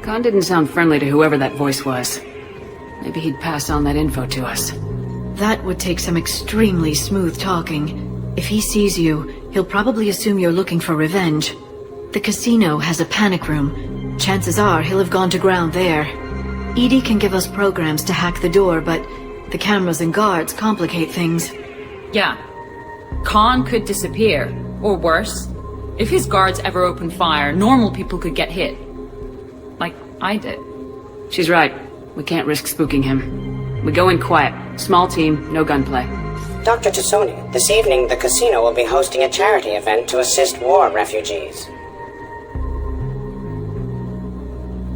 Khan didn't sound friendly to whoever that voice was. Maybe he'd pass on that info to us. That would take some extremely smooth talking. If he sees you, he'll probably assume you're looking for revenge. The casino has a panic room. Chances are he'll have gone to ground there. EDI can give us programs to hack the door, but the cameras and guards complicate things. Yeah. Khan could disappear. Or worse. If his guards ever open fire, normal people could get hit. Like I did. She's right. We can't risk spooking him. We go in quiet. Small team, no gunplay. Dr. Tassoni, this evening the casino will be hosting a charity event to assist war refugees.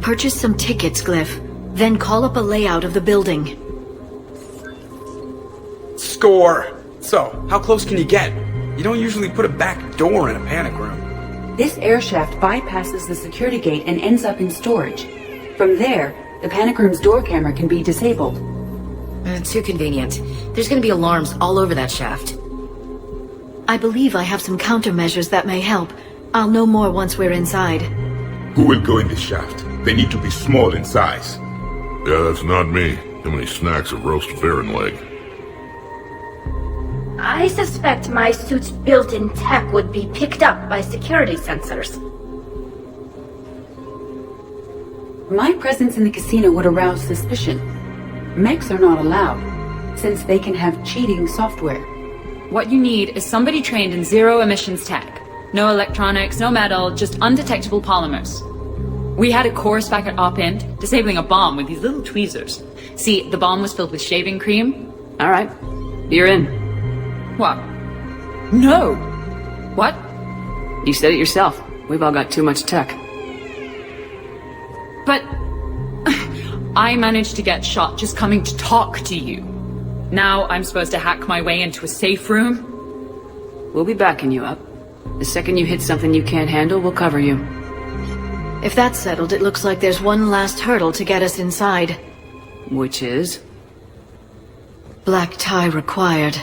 Purchase some tickets, Glyph. Then call up a layout of the building. Score! So, how close can you get? You don't usually put a back door in a panic room. This air shaft bypasses the security gate and ends up in storage. From there, the panic room's door camera can be disabled. Too convenient. There's gonna be alarms all over that shaft. I believe I have some countermeasures that may help. I'll know more once we're inside. Who will go in the shaft? They need to be small in size. Yeah, that's not me. How many snacks of roast Varan leg? I suspect my suit's built-in tech would be picked up by security sensors. My presence in the casino would arouse suspicion. Mechs are not allowed, since they can have cheating software. What you need is somebody trained in zero emissions tech. No electronics, no metal, just undetectable polymers. We had a course back at Op-Int, disabling a bomb with these little tweezers. See, the bomb was filled with shaving cream. Alright, you're in. What? No! What? You said it yourself. We've all got too much tech. But I managed to get shot just coming to talk to you. Now I'm supposed to hack my way into a safe room? We'll be backing you up. The second you hit something you can't handle, we'll cover you. If that's settled, it looks like there's one last hurdle to get us inside. Which is? Black tie required.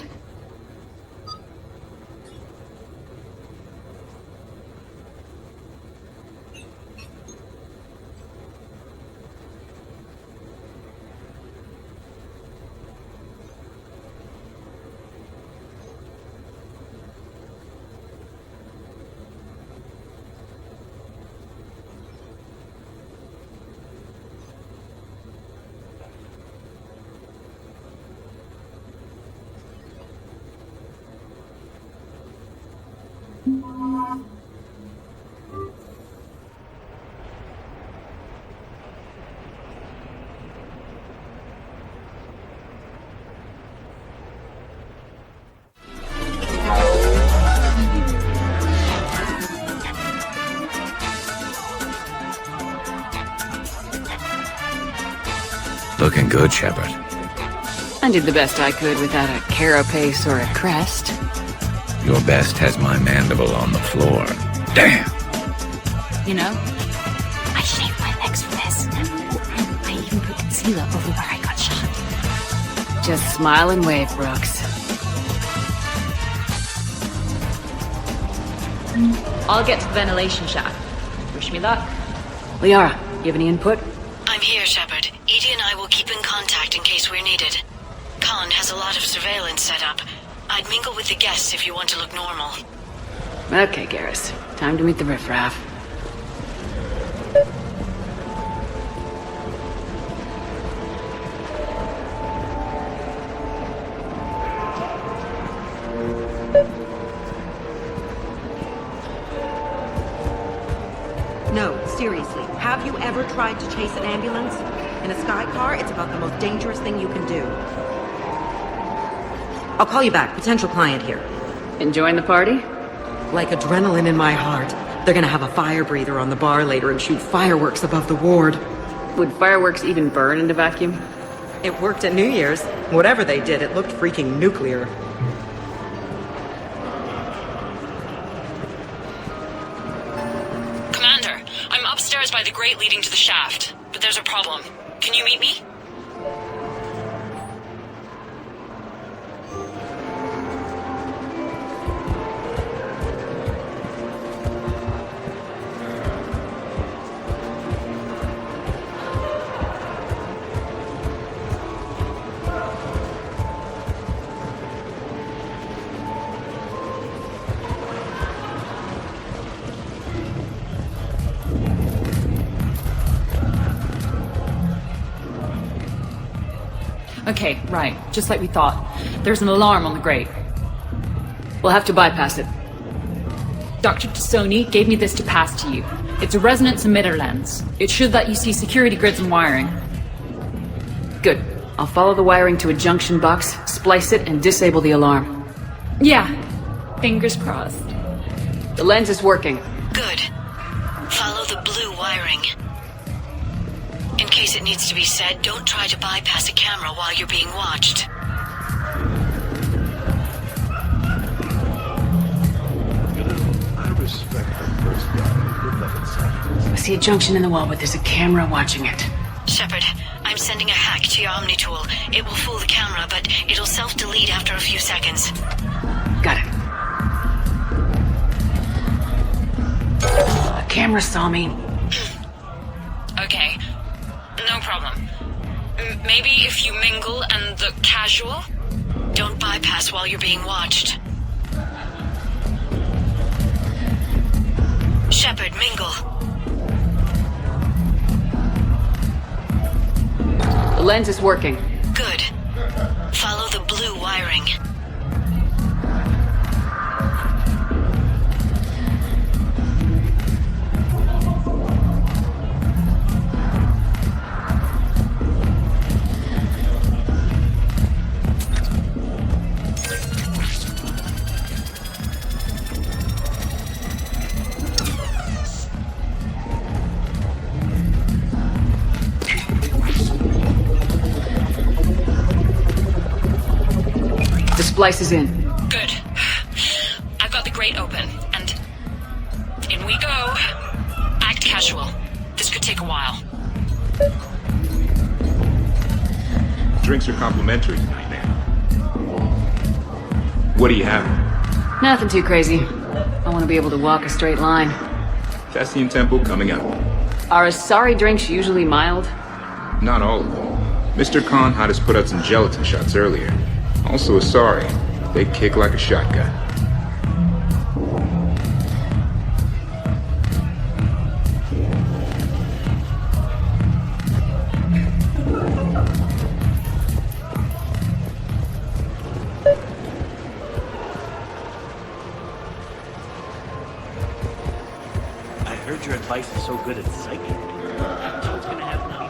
Looking good, Shepard. I did the best I could without a carapace or a crest. Your best has my mandible on the floor. Damn! You know, I shaved my legs for this. I even put concealer over where I got shot. Just smile and wave, Brooks. I'll get to the ventilation shaft. Wish me luck. Liara, you have any input? I'm here, Shepard. EDI and I will keep in contact in case we're needed. Khan has a lot of surveillance set up. I'd mingle with the guests if you want to look normal. Okay, Garrus. Time to meet the riffraff. No, seriously. Have you ever tried to chase an ambulance? In a sky car, it's about the most dangerous thing you can do. I'll call you back. Potential client here. Enjoying the party? Like adrenaline in my heart. They're gonna have a fire breather on the bar later and shoot fireworks above the ward. Would fireworks even burn in the vacuum? It worked at New Year's. Whatever they did, it looked freaking nuclear. Commander, I'm upstairs by the grate leading to the shaft, but there's a problem. Can you meet me? Okay, right. Just like we thought. There's an alarm on the grate. We'll have to bypass it. Dr. Tassoni gave me this to pass to you. It's a resonance emitter lens. It should let you see security grids and wiring. Good. I'll follow the wiring to a junction box, splice it, and disable the alarm. Yeah. Fingers crossed. The lens is working. Good. Follow the blue wiring. In case it needs to be said, don't try to bypass a camera while you're being watched. I respect the first guy. Good luck inside. I see a junction in the wall, but there's a camera watching it. Shepard, I'm sending a hack to your Omni tool. It will fool the camera, but it'll self-delete after a few seconds. Got it. The camera saw me. Okay. No problem. Maybe if you mingle and the casual? Don't bypass while you're being watched. Shepard, mingle. The lens is working. Good. Follow the blue wiring. The splice is in. Good. I've got the grate open, and in we go. Act casual. This could take a while. Drinks are complimentary tonight, man. What do you have? Nothing too crazy. I want to be able to walk a straight line. Cassian Temple coming up. Are Asari drinks usually mild? Not all of them. Mr. Khan had us put out some gelatin shots earlier. Also Asari. They kick like a shotgun. I heard your advice is so good at psychic. So what's gonna happen now?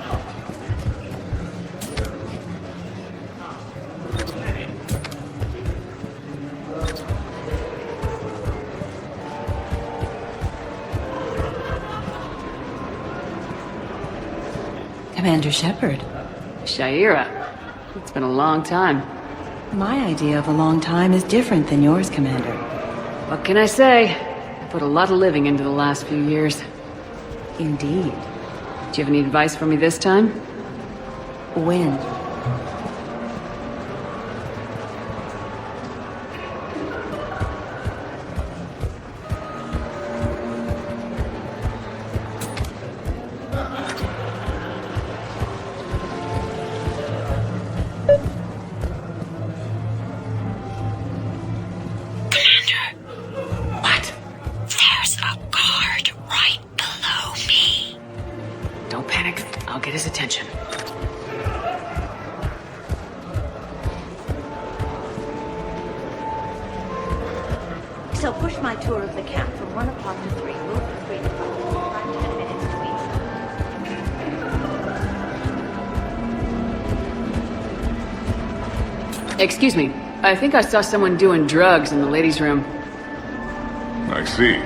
Commander Shepard. Shaira. It's been a long time. My idea of a long time is different than yours, Commander. What can I say? I put a lot of living into the last few years. Indeed. Do you have any advice for me this time? When? attention. So push my tour of the camp from 1 o'clock to 3. Move to 3 o'clock. 10 minutes to each. Excuse me. I think I saw someone doing drugs in the ladies' room. I see.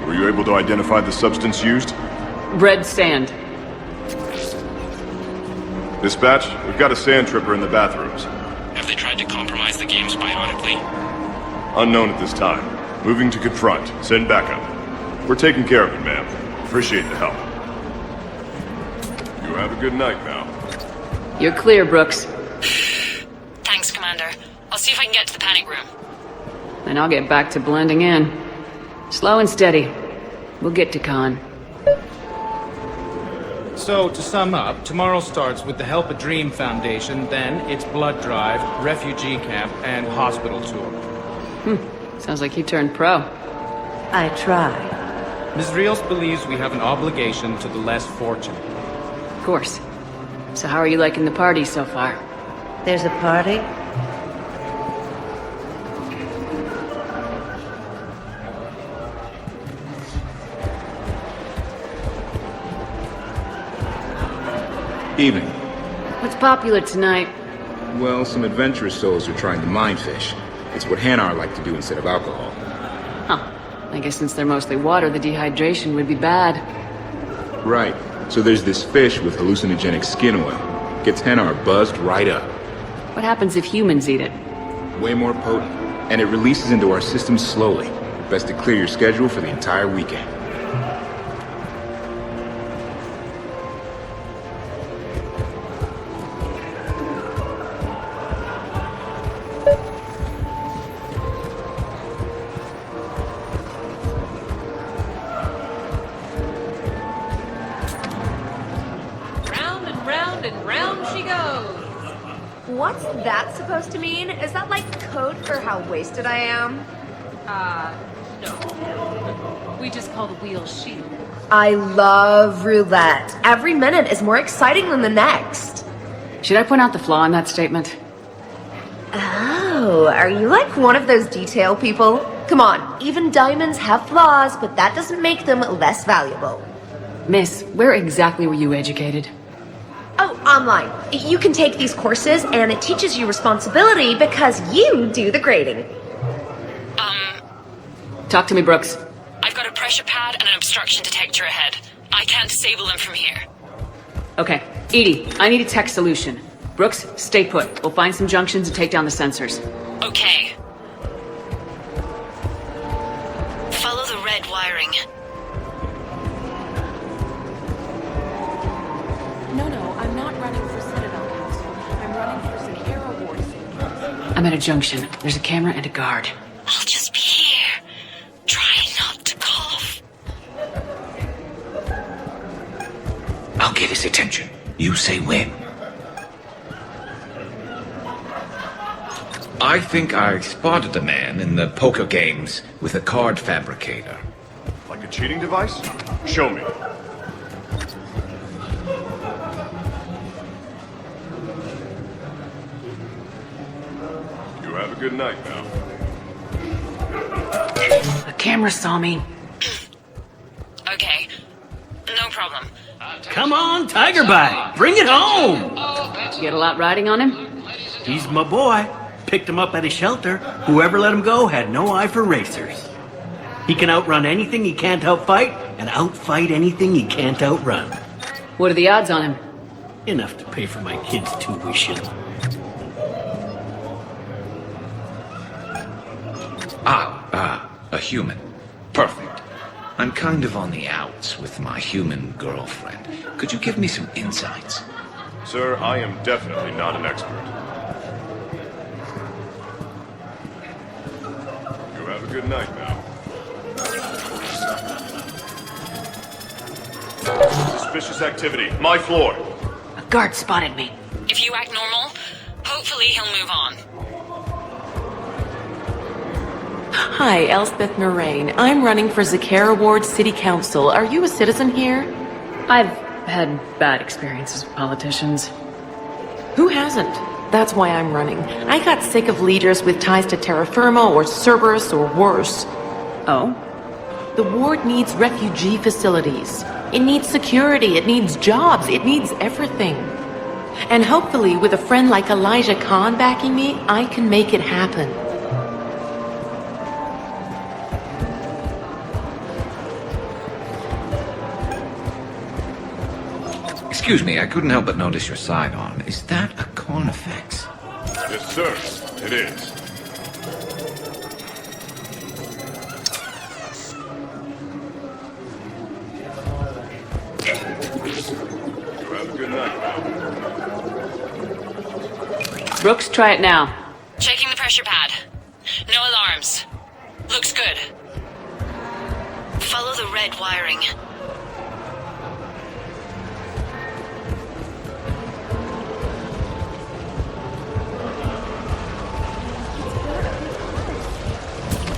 Were you able to identify the substance used? Red sand. Dispatch, we've got a sand tripper in the bathrooms. Have they tried to compromise the games bionically? Unknown at this time. Moving to confront. Send backup. We're taking care of it, ma'am. Appreciate the help. You have a good night now. You're clear, Brooks. Thanks, Commander. I'll see if I can get to the panic room. And I'll get back to blending in. Slow and steady. We'll get to Khan. So, to sum up, tomorrow starts with the Help a Dream Foundation, then it's blood drive, refugee camp, and hospital tour. Sounds like you turned pro. I try. Ms. Rios believes we have an obligation to the less fortunate. Of course. So how are you liking the party so far? There's a party? Evening. What's popular tonight? Well, some adventurous souls are trying to mind fish. It's what Hanar like to do instead of alcohol. Huh. I guess since they're mostly water, the dehydration would be bad. Right. So there's this fish with hallucinogenic skin oil. Gets Hanar buzzed right up. What happens if humans eat it? Way more potent. And it releases into our system slowly. Best to clear your schedule for the entire weekend. What's that supposed to mean? Is that like code for how wasted I am? No. We just call the wheel shield. I love roulette. Every minute is more exciting than the next. Should I point out the flaw in that statement? Oh, are you like one of those detail people? Come on, even diamonds have flaws, but that doesn't make them less valuable. Miss, where exactly were you educated? Oh, online. You can take these courses, and it teaches you responsibility because you do the grading. Talk to me, Brooks. I've got a pressure pad and an obstruction detector ahead. I can't disable them from here. Okay. Edie, I need a tech solution. Brooks, stay put. We'll find some junctions and take down the sensors. Okay. Follow the red wiring. No, I'm not running for Citadel Council. I'm running for Zakara Ward. I'm at a junction. There's a camera and a guard. I'll just be here. Try not to cough. I'll get his attention. You say when. I think I spotted a man in the poker games with a card fabricator. Like a cheating device? Show me. You have a good night now. The camera saw me. Okay. No problem. Come on, Tiger Bite. Bring it home. You get a lot riding on him? He's my boy. Picked him up at a shelter. Whoever let him go had no eye for racers. He can outrun anything he can't outfight, and outfight anything he can't outrun. What are the odds on him? Enough to pay for my kids' tuition. A human. Perfect. I'm kind of on the outs with my human girlfriend. Could you give me some insights? Sir, I am definitely not an expert. You have a good night now. Suspicious activity. My floor. A guard spotted me. If you act normal, hopefully he'll move on. Hi, Elspeth Moraine. I'm running for Zakara Ward City Council. Are you a citizen here? I've had bad experiences with politicians. Who hasn't? That's why I'm running. I got sick of leaders with ties to terra firma or Cerberus or worse. Oh? The ward needs refugee facilities. It needs security, it needs jobs, it needs everything. And hopefully, with a friend like Elijah Khan backing me, I can make it happen. Excuse me, I couldn't help but notice your sidearm. Is that a Carnifex? Yes, sir. It is. Have a good night, pal. Brooks, try it now. Checking the pressure pad. No alarms. Looks good. Follow the red wiring.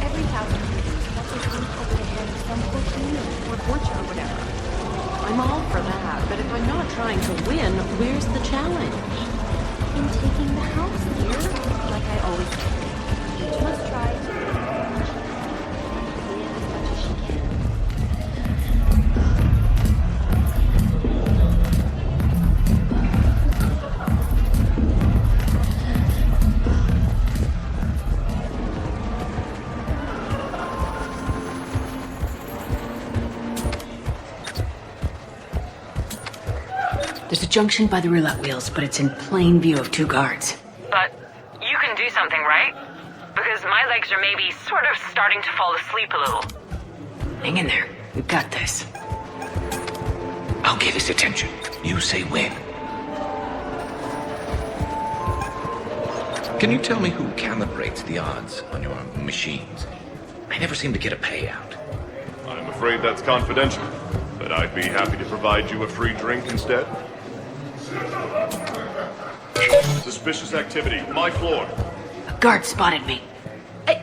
Every 1,000 years, let this roof over the head of some volcano or torture or whatever. I'm all for that, but if I'm not trying to win, where's the challenge? In taking the house, dear. Like I always say, each must try to live as much as she can. There's a junction by the roulette wheels, but it's in plain view of 2 guards. But you can do something, right? Because my legs are maybe sort of starting to fall asleep a little. Hang in there. We've got this. I'll give his attention. You say when. Can you tell me who calibrates the odds on your machines? I never seem to get a payout. I'm afraid that's confidential, but I'd be happy to provide you a free drink instead. Suspicious activity. My floor. A guard spotted me.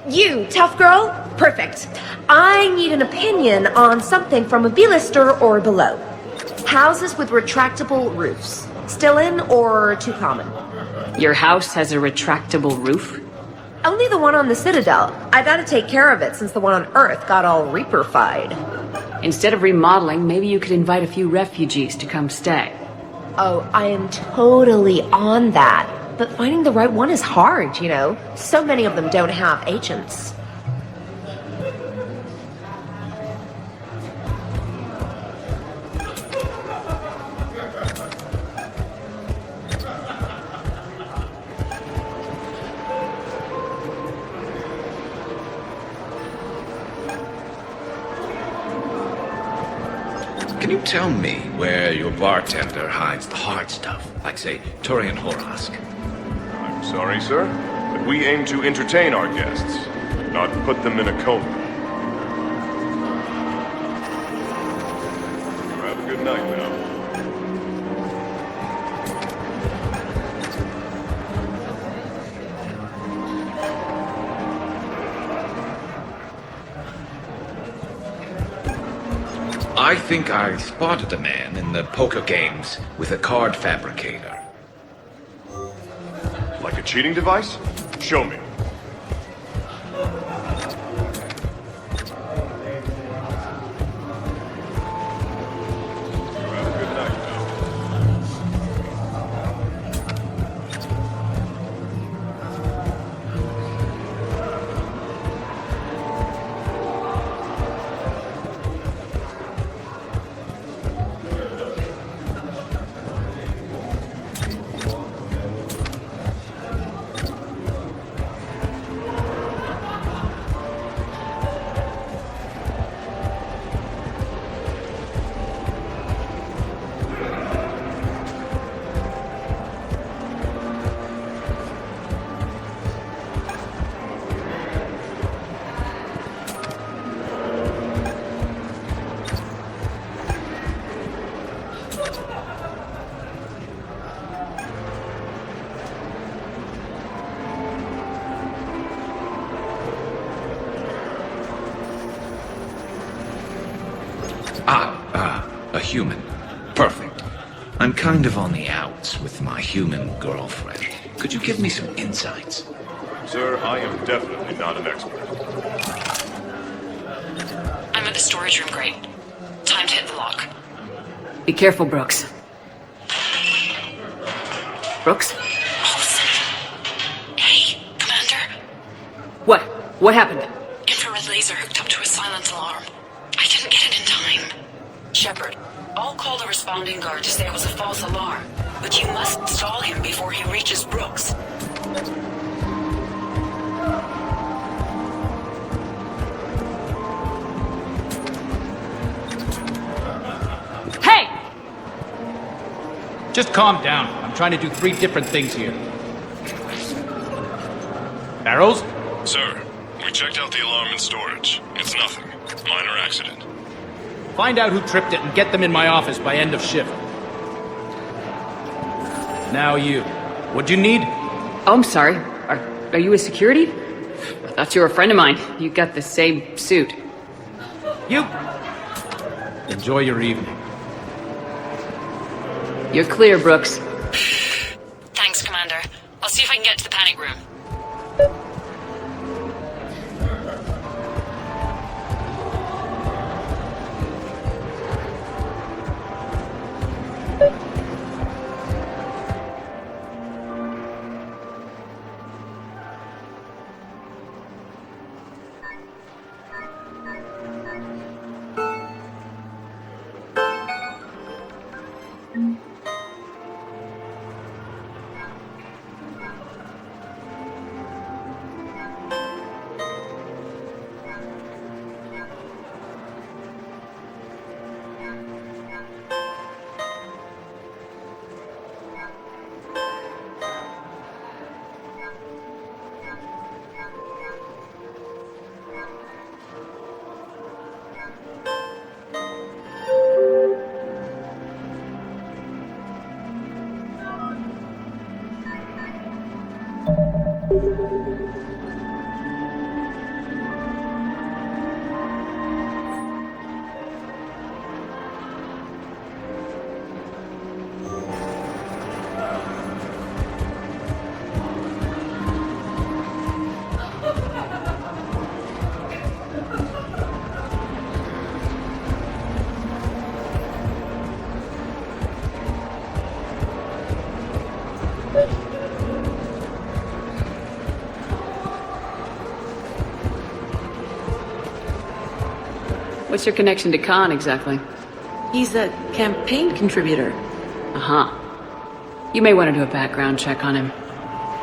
You, tough girl? Perfect. I need an opinion on something from a B-lister or below. Houses with retractable roofs. Still in or too common? Your house has a retractable roof? Only the one on the Citadel. I gotta take care of it since the one on Earth got all Reaper-fied. Instead of remodeling, maybe you could invite a few refugees to come stay. Oh, I am totally on that. But finding the right one is hard, you know? So many of them don't have agents. Can you tell me where your bartender hides the hard stuff? Like, say, Turian Horosk? I'm sorry, sir, but we aim to entertain our guests, not put them in a coma. Have a good night now. I think I spotted a man in the poker games with a card fabricator. Like a cheating device? Show me. A human. Perfect. I'm kind of on the outs with my human girlfriend. Could you give me some insights? Sir, I am definitely not an expert. I'm at the storage room grate. Time to hit the lock. Be careful, Brooks. Brooks? Hey, Commander. What? What happened? Infrared laser hooked up to a silent alarm. I didn't get it in time. Shepard, I'll call the responding guard to say it was a false alarm, but you must stall him before he reaches Brooks. Hey! Just calm down. I'm trying to do 3 different things here. Barrows? Sir, we checked out the alarm in storage. It's nothing. Minor accident. Find out who tripped it and get them in my office by end of shift. Now you. What'd you need? Oh, I'm sorry. Are you a security? I thought you were a friend of mine. You got the same suit. You. Enjoy your evening. You're clear, Brooks. Thanks, Commander. I'll see if I can get to the panic room. What's your connection to Khan, exactly? He's a campaign contributor. Uh-huh. You may want to do a background check on him.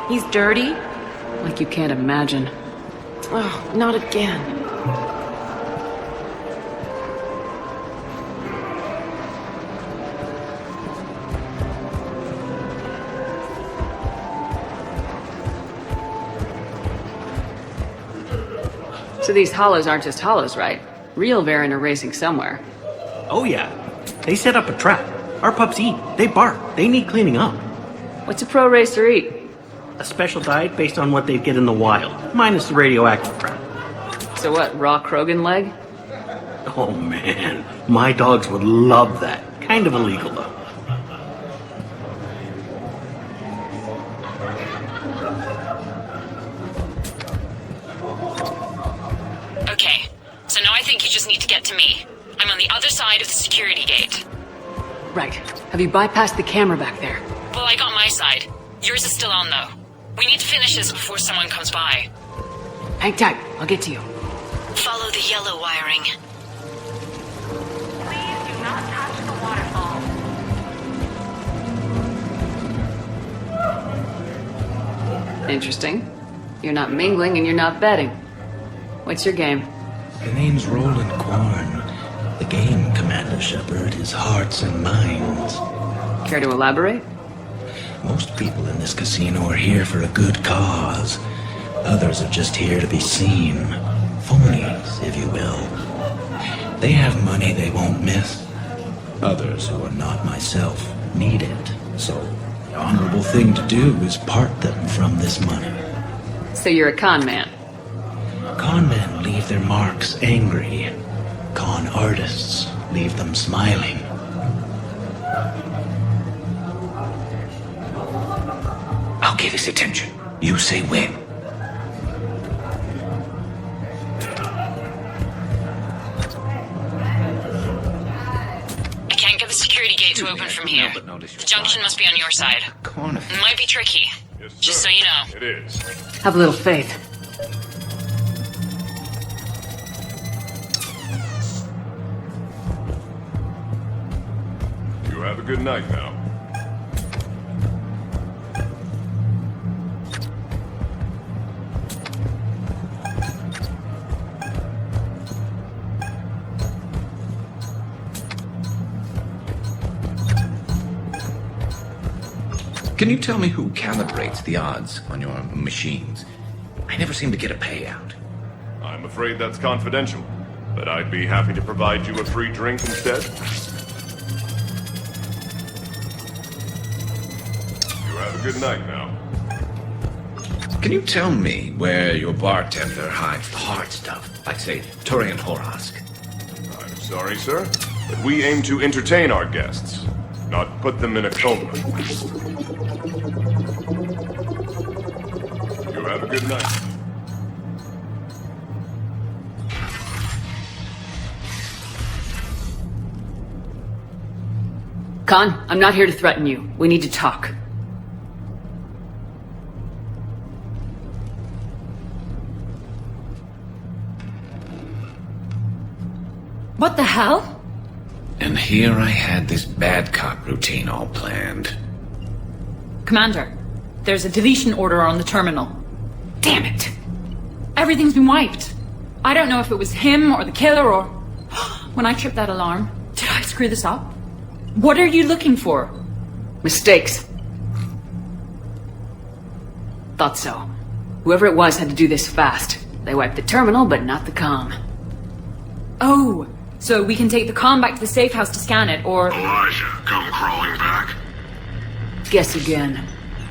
He's dirty? Like you can't imagine. Oh, not again. So these hollows aren't just hollows, right? Real Varen are racing somewhere. Oh yeah. They set up a trap. Our pups eat. They bark. They need cleaning up. What's a pro racer eat? A special diet based on what they get in the wild, minus the radioactive crap. So what, raw Krogan leg? Oh man, my dogs would love that. Kind of illegal though. Okay, so now I think you just need to get to me. I'm on the other side of the security gate. Right. Have you bypassed the camera back there? Well, I got my side. Yours is still on, though. We need to finish this before someone comes by. Hang tight. I'll get to you. Follow the yellow wiring. Please do not touch the waterfall. Interesting. You're not mingling and you're not betting. What's your game? The name's Roland Corn. The game, Commander Shepard, is hearts and minds. Care to elaborate? Most people in this casino are here for a good cause. Others are just here to be seen. Phonies, if you will. They have money they won't miss. Others, who are not myself, need it. So, the honorable thing to do is part them from this money. So you're a con man? Con men leave their marks angry. Con artists leave them smiling. I'll get his attention. You say when. I can't get the security gate to open from here. The junction must be on your side. It might be tricky. Just so you know. It is. Have a little faith. You have a good night now. Can you tell me who calibrates the odds on your machines? I never seem to get a payout. I'm afraid that's confidential, but I'd be happy to provide you a free drink instead. You have a good night now. Can you tell me where your bartender hides the hard stuff, like, say, Turian Horosk? I'm sorry, sir, but we aim to entertain our guests, not put them in a coma. You have a good night. Khan, I'm not here to threaten you. We need to talk. What the hell? And here I had this bad cop routine all planned. Commander, there's a deletion order on the terminal. Damn it! Everything's been wiped. I don't know if it was him or the killer or... When I tripped that alarm, did I screw this up? What are you looking for? Mistakes. Thought so. Whoever it was had to do this fast. They wiped the terminal, but not the comm. Oh, so we can take the comm back to the safe house to scan it, or... Elijah, come crawling back. Guess again.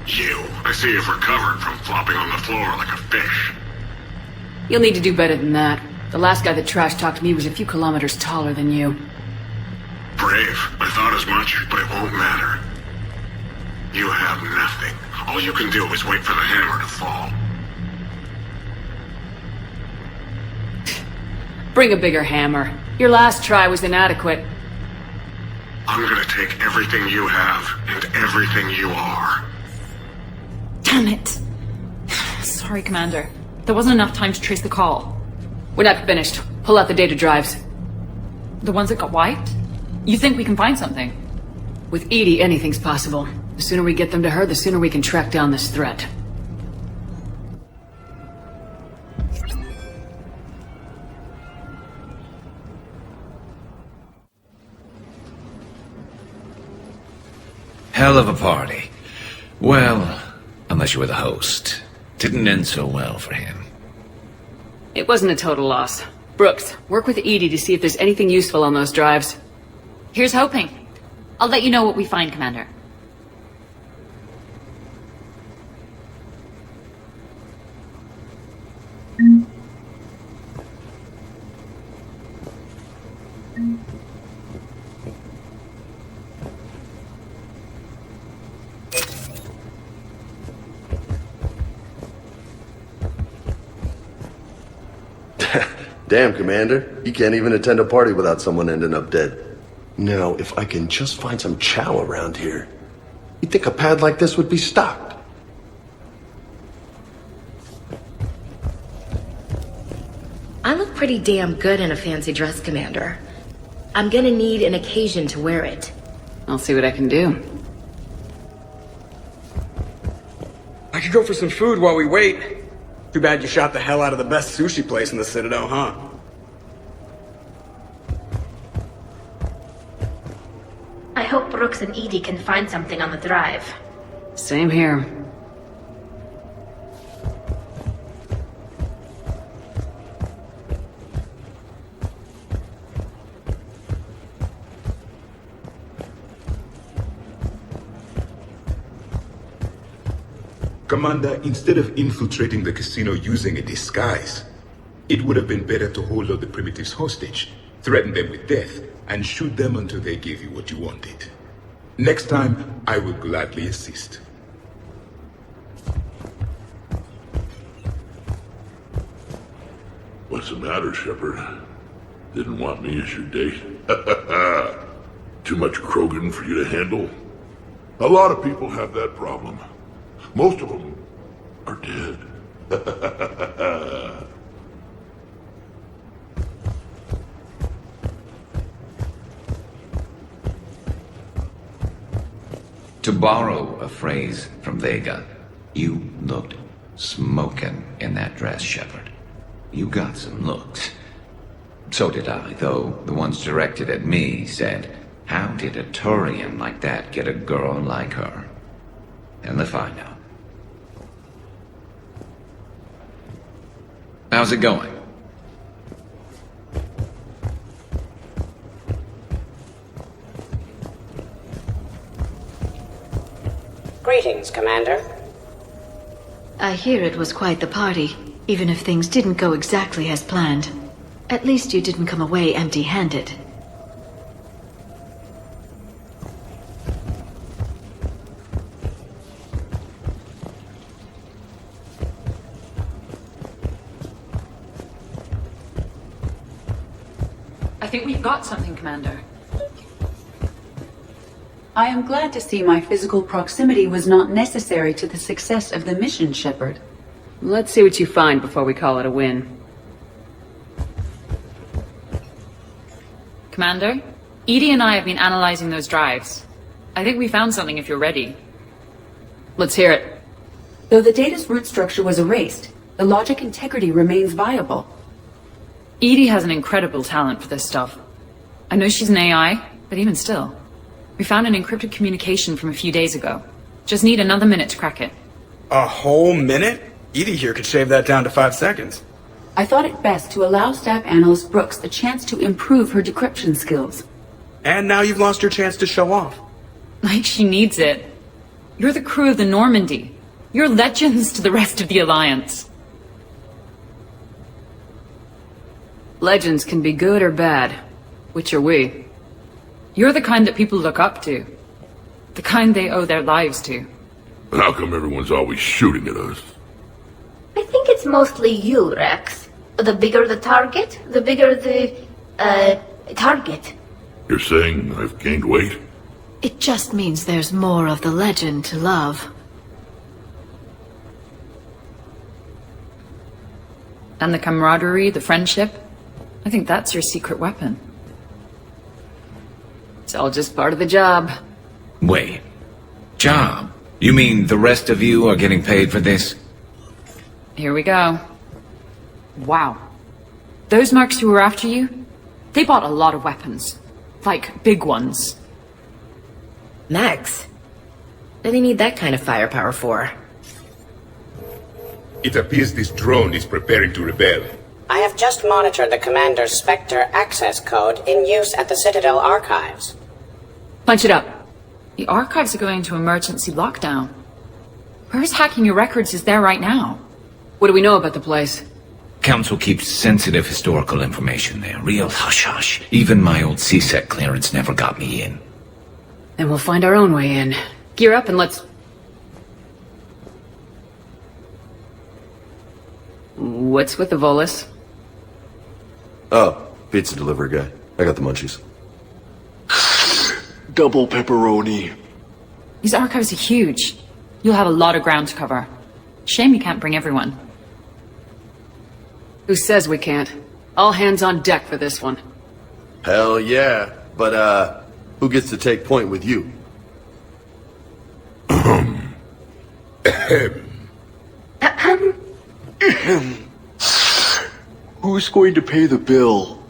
You. I see you've recovered from flopping on the floor like a fish. You'll need to do better than that. The last guy that trash-talked me was a few kilometers taller than you. Brave. I thought as much, but it won't matter. You have nothing. All you can do is wait for the hammer to fall. Bring a bigger hammer. Your last try was inadequate. I'm gonna take everything you have and everything you are. Damn it. Sorry, Commander. There wasn't enough time to trace the call. We're not finished. Pull out the data drives. The ones that got wiped? You think we can find something? With Edie, anything's possible. The sooner we get them to her, the sooner we can track down this threat. Hell of a party. Well, unless you were the host. Didn't end so well for him. It wasn't a total loss. Brooks, work with Edie to see if there's anything useful on those drives. Here's hoping. I'll let you know what we find, Commander. Damn, Commander. You can't even attend a party without someone ending up dead. Now, if I can just find some chow around here, you'd think a pad like this would be stocked. I look pretty damn good in a fancy dress, Commander. I'm gonna need an occasion to wear it. I'll see what I can do. I could go for some food while we wait. Too bad you shot the hell out of the best sushi place in the Citadel, huh? I hope Brooks and Edie can find something on the drive. Same here. Commander, instead of infiltrating the casino using a disguise, it would have been better to hold all the primitives hostage, threaten them with death, and shoot them until they gave you what you wanted. Next time, I will gladly assist. What's the matter, Shepard? Didn't want me as your date? Too much Krogan for you to handle? A lot of people have that problem. Most of them are dead. To borrow a phrase from Vega, you looked smokin' in that dress, Shepard. You got some looks. So did I, though the ones directed at me said, how did a Turian like that get a girl like her? And let's find out. How's it going? Greetings, Commander. I hear it was quite the party, even if things didn't go exactly as planned. At least you didn't come away empty-handed. I think we've got something, Commander. I am glad to see my physical proximity was not necessary to the success of the mission, Shepard. Let's see what you find before we call it a win. Commander, Edie and I have been analyzing those drives. I think we found something if you're ready. Let's hear it. Though the data's root structure was erased, the logic integrity remains viable. Edie has an incredible talent for this stuff. I know she's an AI, but even still. We found an encrypted communication from a few days ago. Just need another minute to crack it. A whole minute? Edie here could shave that down to 5 seconds. I thought it best to allow Staff Analyst Brooks the chance to improve her decryption skills. And now you've lost your chance to show off. Like she needs it. You're the crew of the Normandy. You're legends to the rest of the Alliance. Legends can be good or bad. Which are we? You're the kind that people look up to. The kind they owe their lives to. How come everyone's always shooting at us? I think it's mostly you, Rex. The bigger the target, the bigger the, target. You're saying I've gained weight? It just means there's more of the legend to love. And the camaraderie, the friendship. I think that's your secret weapon. It's all just part of the job. Wait. Job? You mean the rest of you are getting paid for this? Here we go. Wow. Those mercs who were after you, they bought a lot of weapons. Like, big ones. Max? What do they need that kind of firepower for? It appears this drone is preparing to rebel. I have just monitored the Commander's Spectre access code in use at the Citadel archives. Punch it up. The archives are going into emergency lockdown. Where's hacking your records is there right now? What do we know about the place? Council keeps sensitive historical information there. Real hush-hush. Even my old CSEC clearance never got me in. Then we'll find our own way in. Gear up and let's... What's with the Volus? Oh, pizza delivery guy. I got the munchies. Double pepperoni. These archives are huge. You'll have a lot of ground to cover. Shame you can't bring everyone. Who says we can't? All hands on deck for this one. Hell yeah. But, who gets to take point with you? Who's going to pay the bill?